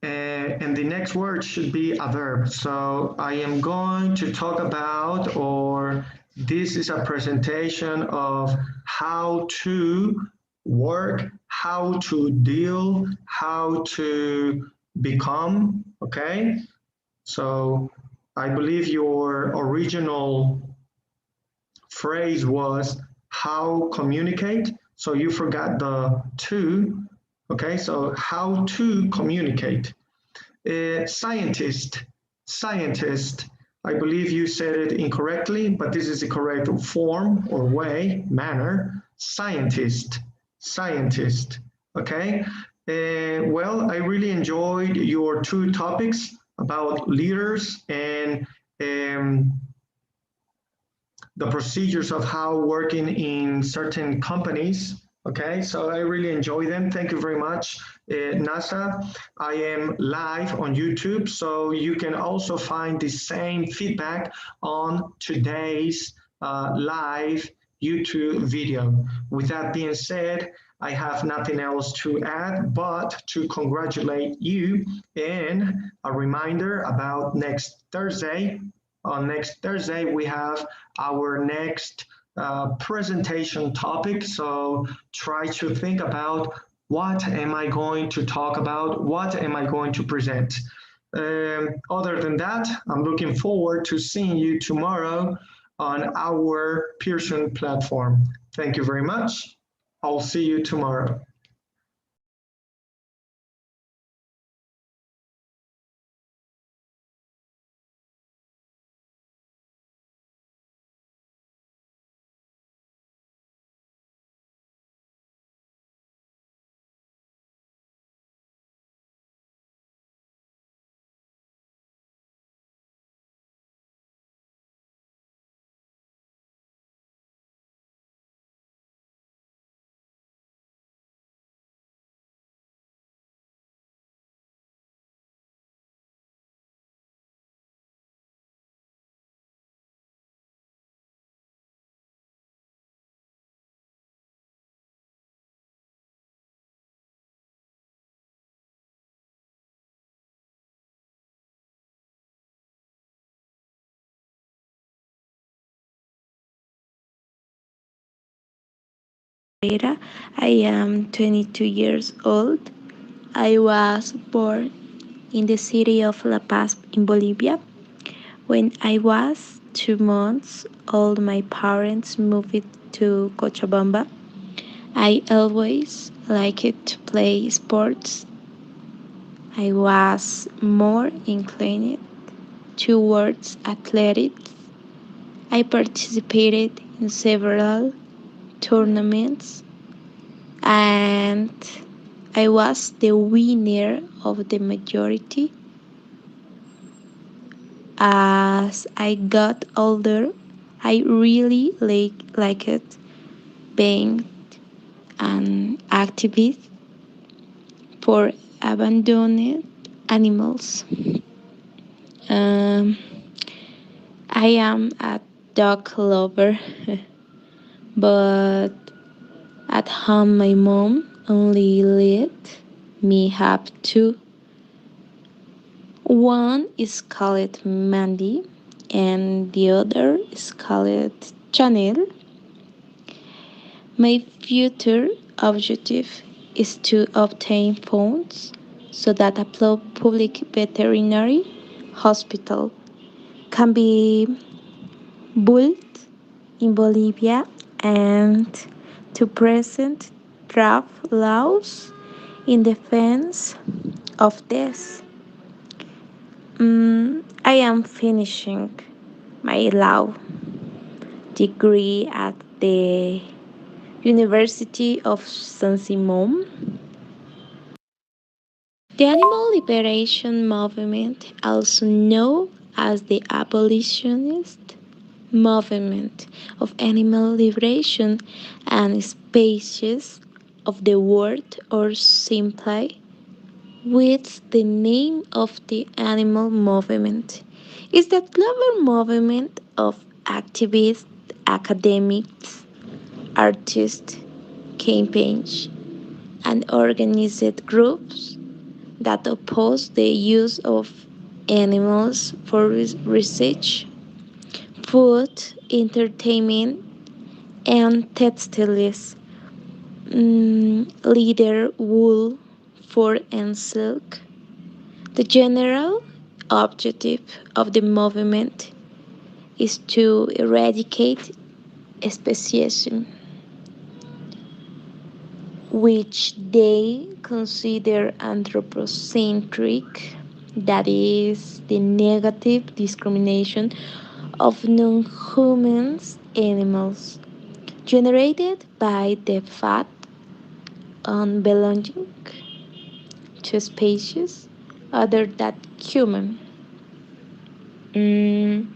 and the next word should be a verb. So I am going to talk about, or this is a presentation of how to work how to deal, how to become, okay? So I believe your original phrase was how communicate. So you forgot the to, okay? So how to communicate. Scientist, scientist. I believe you said it incorrectly, but this is the correct form or way, manner. Scientist, scientist. Okay. Well, I really enjoyed your two topics about leaders and um, the procedures of how working in certain companies. Okay, so I really enjoy them. Thank you very much, NASA. I am live on YouTube, so you can also find the same feedback on today's live YouTube video. With that being said, I have nothing else to add but to congratulate you and a reminder about next Thursday. On next Thursday, we have our next presentation topic. So try to think about what am I going to talk about? What am I going to present? Other than that, I'm looking forward to seeing you tomorrow on our Pearson platform. Thank you very much. I'll see you tomorrow. I am 22 years old. I was born in the city of La Paz in Bolivia. When I was 2 months old, my parents moved to Cochabamba. I always liked to play sports. I was more inclined towards athletics. I participated in several tournaments and I was the winner of the majority. As I got older, I really liked being an activist for abandoned animals. Um, I am a dog lover, but at home my mom only let me have two. One is called Mandy and the other is called Chanel. My future objective is to obtain funds so that a public veterinary hospital can be built in Bolivia and to present draft laws in defense of this. I am finishing my law degree at the University of San Simon. The animal liberation movement, also known as the abolitionist movement of animal liberation and species of the world, or simply with the name of the animal movement, is the global movement of activists, academics, artists, campaigns, and organized groups that oppose the use of animals for research, food, entertainment, and textiles. leather, wool, fur, and silk. The general objective of the movement is to eradicate speciesism, which they consider anthropocentric, that is, the negative discrimination of non humans animals generated by the fact on belonging to species other than human. Mm,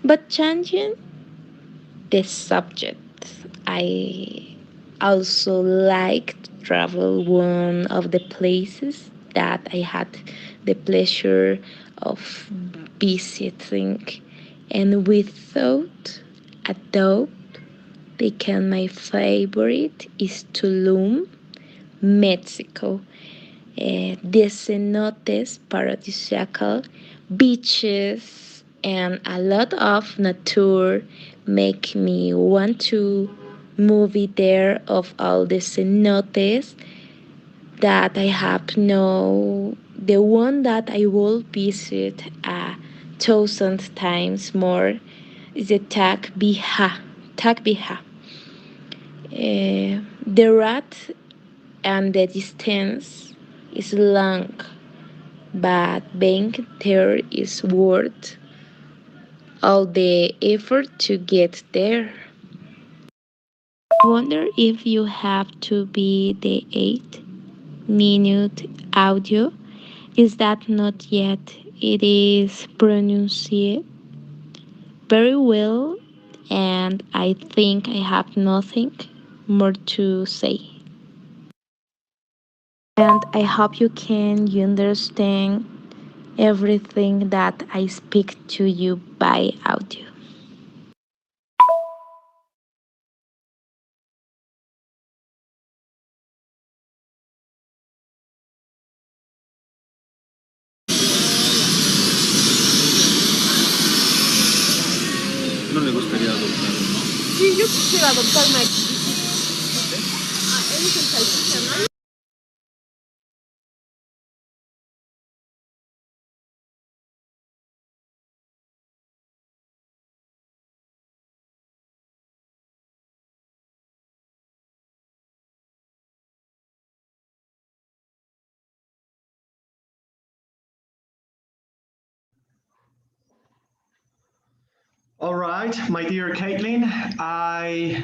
but changing the subject, I also like to travel. One of the places that I had the pleasure of visiting, and without a doubt, became my favorite is Tulum, Mexico. The cenotes, paradisiacal beaches, and a lot of nature make me want to movie there of all the cenotes that I have no. The one that I will visit 1,000 times more is the Takbiha. Takbiha. The rat and the distance is long, but being there is worth all the effort to get there. I wonder if you have to be the 8-minute audio. Is that not yet? It is pronounced very well, and I think I have nothing more to say. And I hope you understand everything that I speak to you by audio. No le gustaría adoptar, ¿no? Sí, yo quisiera adoptar una. Él es el salchicha, ¿no? All right, my dear Caitlin, I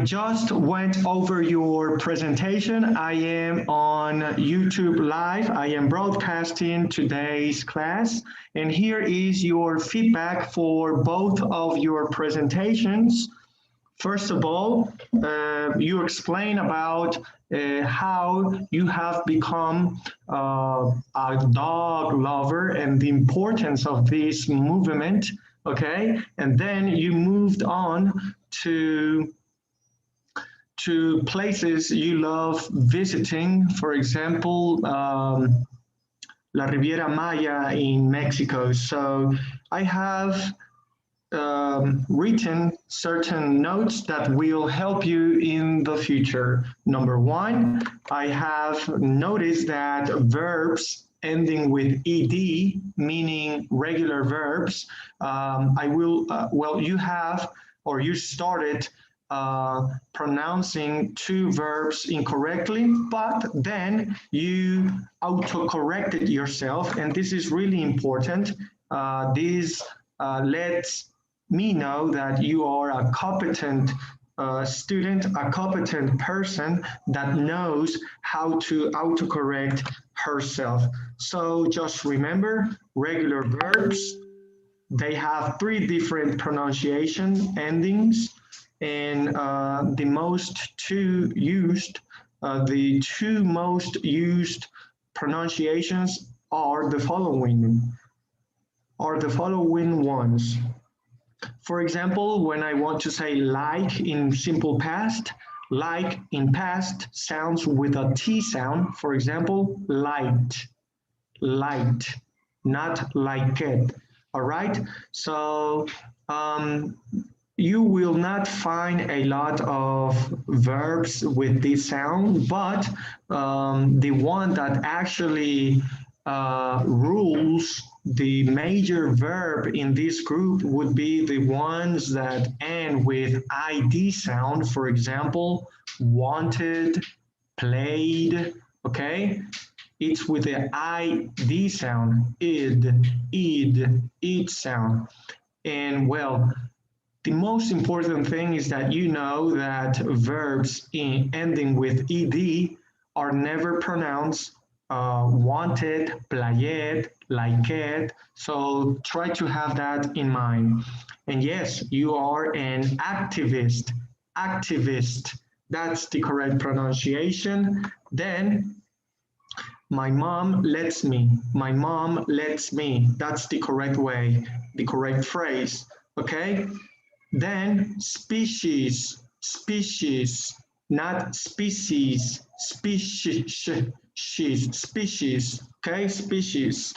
just went over your presentation. I am on YouTube Live. I am broadcasting today's class, and here is your feedback for both of your presentations. First of all, you explain about how you have become a dog lover and the importance of this movement, okay? And then you moved on to places you love visiting, for example, La Riviera Maya in Mexico. So I have written certain notes that will help you in the future. Number one, I have noticed that verbs ending with ed, meaning regular verbs, you have or you started pronouncing two verbs incorrectly, but then you auto-corrected yourself, and this is really important. This lets me know that you are a competent student, a competent person that knows how to autocorrect herself. So just remember, regular verbs, they have three different pronunciation endings, and the two most used pronunciations are the following ones. For example, when I want to say like in simple past, like in past sounds with a T sound. For example, light, light, not like it. All right. So you will not find a lot of verbs with this sound, but the one that actually rules the major verb in this group would be the ones that end with id sound. For example, wanted, played, okay? It's with the id sound, id sound. And well, the most important thing is that you know that verbs ending with ed are never pronounced wanted, played, liked. So try to have that in mind. And yes, you are an activist. Activist. That's the correct pronunciation. Then my mom lets me. My mom lets me. That's the correct way, the correct phrase. Okay? Then species, species, not species, species, okay, species.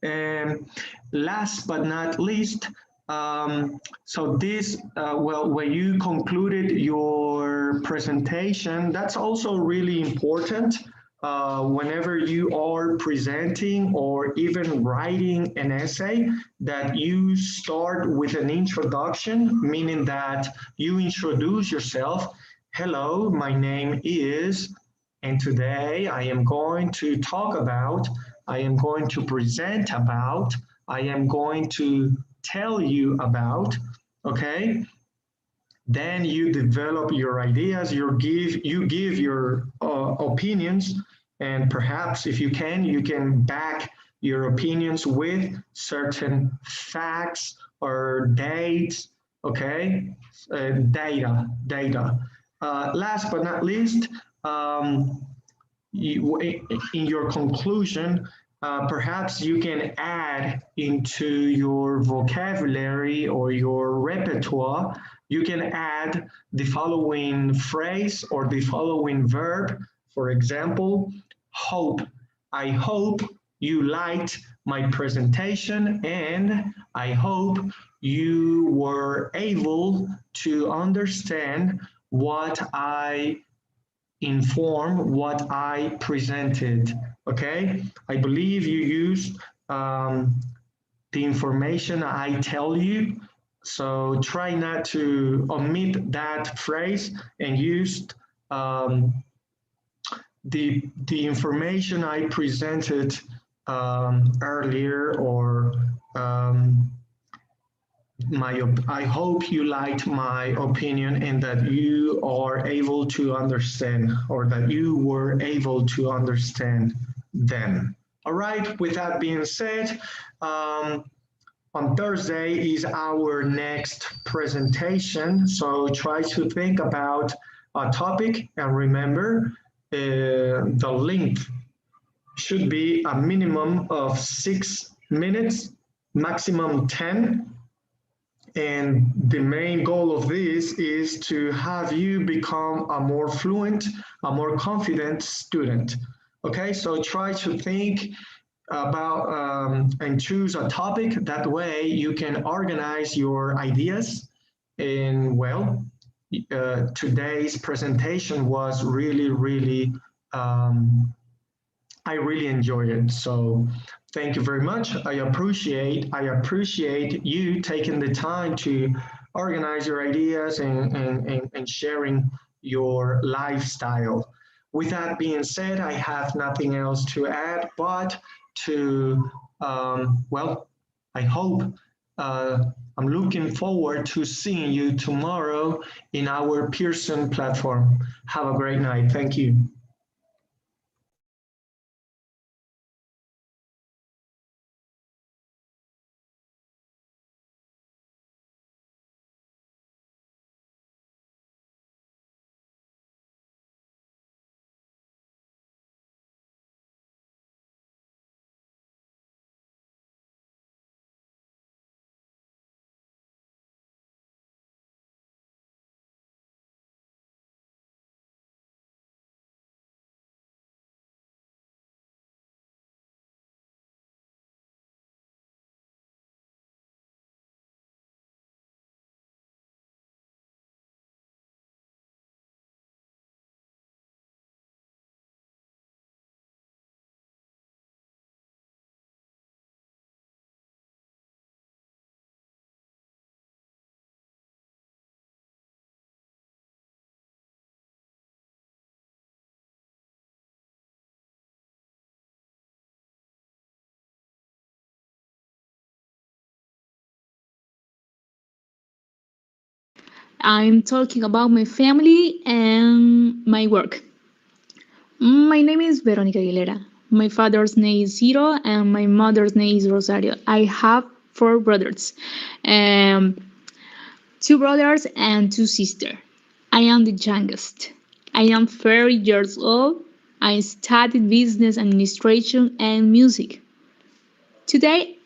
And last but not least, so this, well, when you concluded your presentation, that's also really important. Whenever you are presenting or even writing an essay, that you start with an introduction, meaning that you introduce yourself. Hello, my name is, and today I am going to talk about, I am going to present about, I am going to tell you about, okay? Then you develop your ideas, you give your opinions, and perhaps if you can back your opinions with certain facts or dates, okay? Data. Last but not least, in your conclusion, perhaps you can add into your vocabulary or your repertoire, you can add the following phrase or the following verb. For example, hope. I hope you liked my presentation and I hope you were able to understand what I inform, what I presented. Okay, I believe you used the information I tell you. So try not to omit that phrase and use um, the information I presented earlier, or I hope you liked my opinion and that you are able to understand, or that you were able to understand them. All right, with that being said, on Thursday is our next presentation. So try to think about a topic and remember the length should be a minimum of 6 minutes, maximum 10. And the main goal of this is to have you become a more fluent, a more confident student. Okay, so try to think about and choose a topic. That way you can organize your ideas. And well, today's presentation was really, I really enjoyed it. So thank you very much. I appreciate you taking the time to organize your ideas and sharing your lifestyle. With that being said, I have nothing else to add, but to, well, I hope, I'm looking forward to seeing you tomorrow in our Pearson platform. Have a great night. Thank you. I'm talking about my family and my work. My name is Veronica Aguilera. My father's name is Ciro and my mother's name is Rosario. I have 4 brothers, 2 brothers and 2 sisters. I am the youngest. I am 30 years old. I studied business administration and music. Today,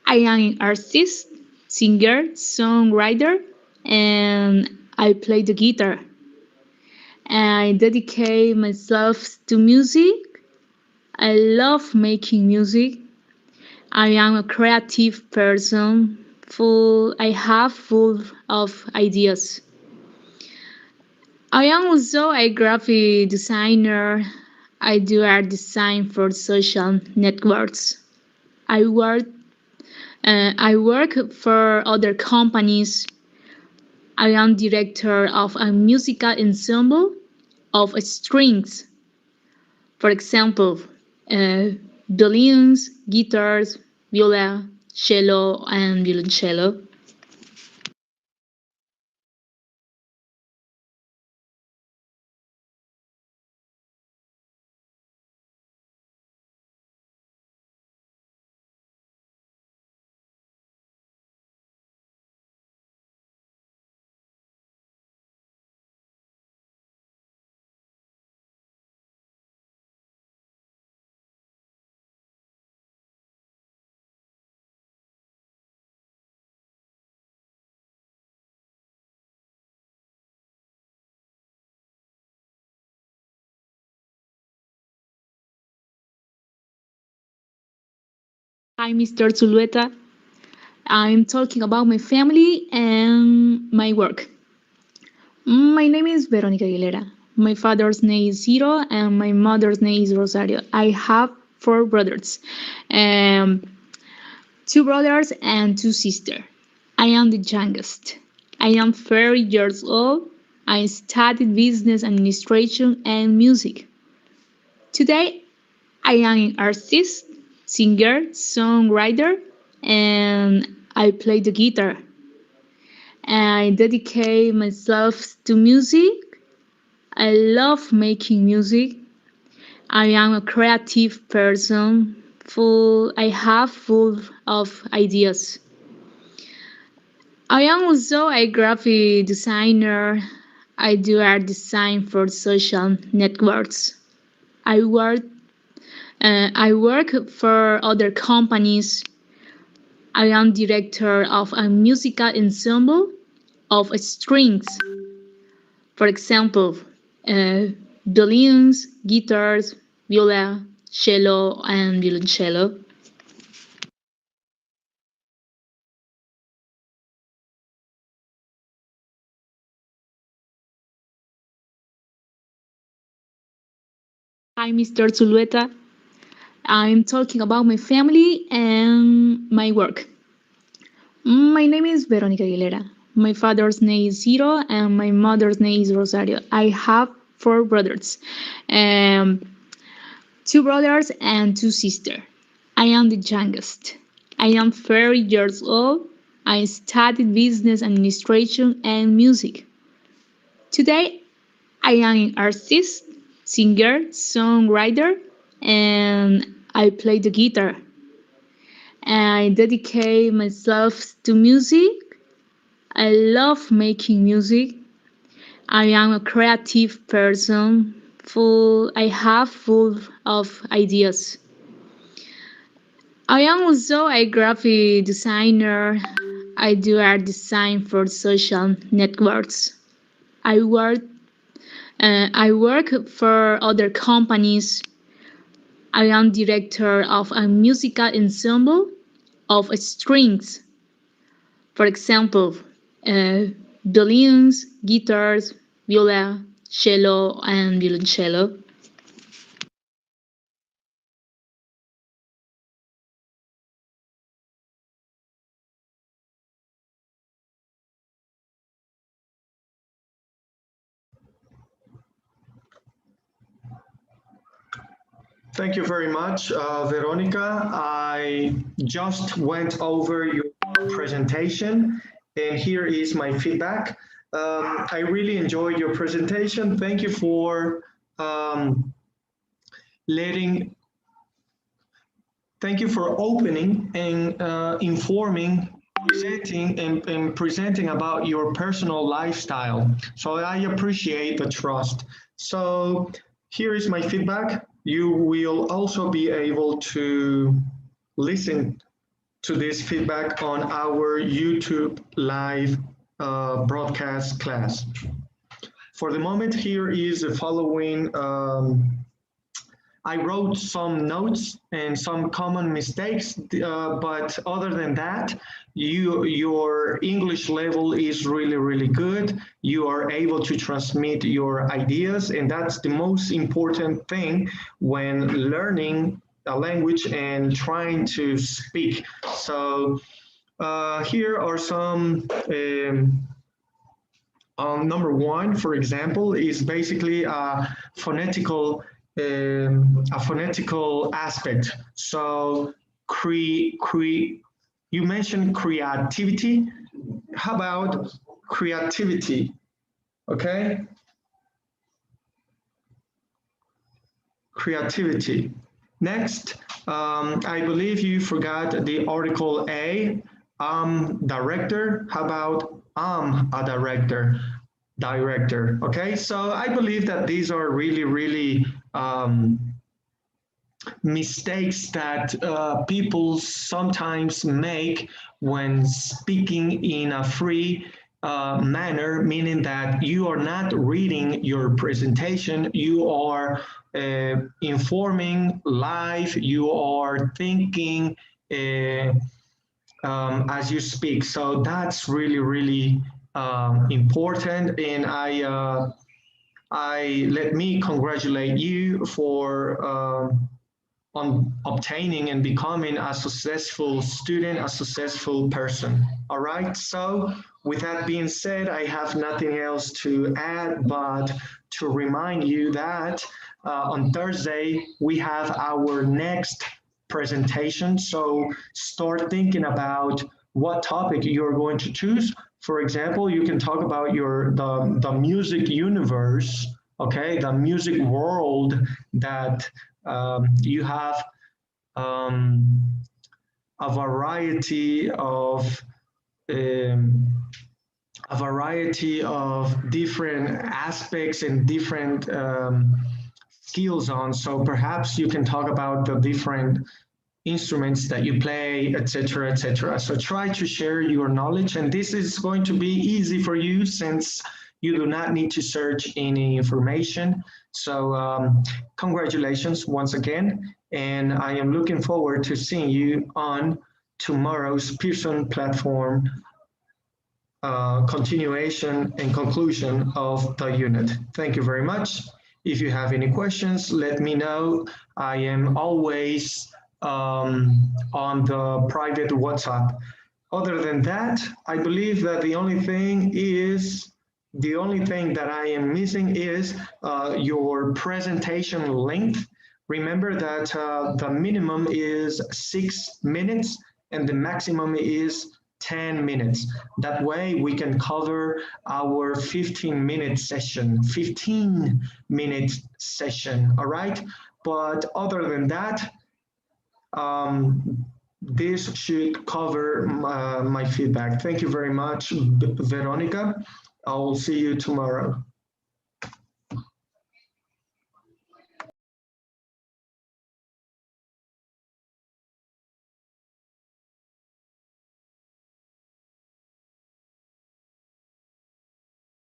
I am an artist, singer, songwriter, and I play the guitar. I dedicate myself to music. I love making music. I am a creative person. Full of ideas. I am also a graphic designer. I do art design for social networks. I work for other companies. I am director of a musical ensemble of strings. For example, violins, guitars, viola, cello, and violoncello. Hi, Mr. Zulueta. I'm talking about my family and my work. My name is Veronica Aguilera. My father's name is Ciro and my mother's name is Rosario. I have 4 brothers, 2 brothers and 2 sisters. I am the youngest. I am 30 years old. I studied business administration and music. Today, I am an artist, singer, songwriter, and I play the guitar. I dedicate myself to music. I love making music. I am a creative person. Full of ideas. I am also a graphic designer. I do art design for social networks. I work for other companies. I am director of a musical ensemble of strings. For example, violins, guitars, viola, cello, and violoncello. Hi, Mr. Zulueta. I'm talking about my family and my work. My name is Veronica Aguilera. My father's name is Ciro and my mother's name is Rosario. I have 4 brothers, 2 brothers and 2 sisters. I am the youngest. I am 30 years old. I studied business administration and music. Today, I am an artist, singer, songwriter, and I play the guitar. I dedicate myself to music. I love making music. I am a creative person. Full of ideas. I am also a graphic designer. I do art design for social networks. I work for other companies. I am director of a musical ensemble of strings. For example, violins, guitars, viola, cello, and violoncello. Thank you very much, Veronica. I just went over your presentation, and here is my feedback. I really enjoyed your presentation. Thank you for letting, thank you for opening and informing, and presenting about your personal lifestyle. So I appreciate the trust. So here is my feedback. You will also be able to listen to this feedback on our YouTube live broadcast class. For the moment, here is the following. I wrote some notes and some common mistakes, but other than that, your English level is really, really good. You are able to transmit your ideas, and that's the most important thing when learning a language and trying to speak. So here are some. Number one, for example, is basically a phonetical aspect. So, you mentioned creativity. How about creativity? Okay, creativity. Next, I believe you forgot the article A. Director. How about a director? Director. Okay, so I believe that these are really, really mistakes that people sometimes make when speaking in a free manner, meaning that you are not reading your presentation, you are informing live, you are thinking as you speak. So that's really, really important. And I let me congratulate you for on obtaining and becoming a successful student, a successful person. All right. So with that being said, I have nothing else to add, but to remind you that on Thursday, we have our next presentation. So start thinking about what topic you're going to choose. For example, you can talk about the music universe, okay, the music world that you have a variety of um, a variety of different aspects and different skills on. So perhaps you can talk about the different instruments that you play, etc., etc. So try to share your knowledge, and this is going to be easy for you since you do not need to search any information. So congratulations once again, and I am looking forward to seeing you on tomorrow's Pearson platform continuation and conclusion of the unit. Thank you very much. If you have any questions, let me know. I am always on the private WhatsApp. Other than that, I believe that the only thing that I am missing is your presentation length. Remember that the minimum is 6 minutes and the maximum is 10 minutes. That way we can cover our 15-minute session, 15-minute session, all right? But other than that, this should cover my feedback. Thank you very much, Veronica. I will see you tomorrow.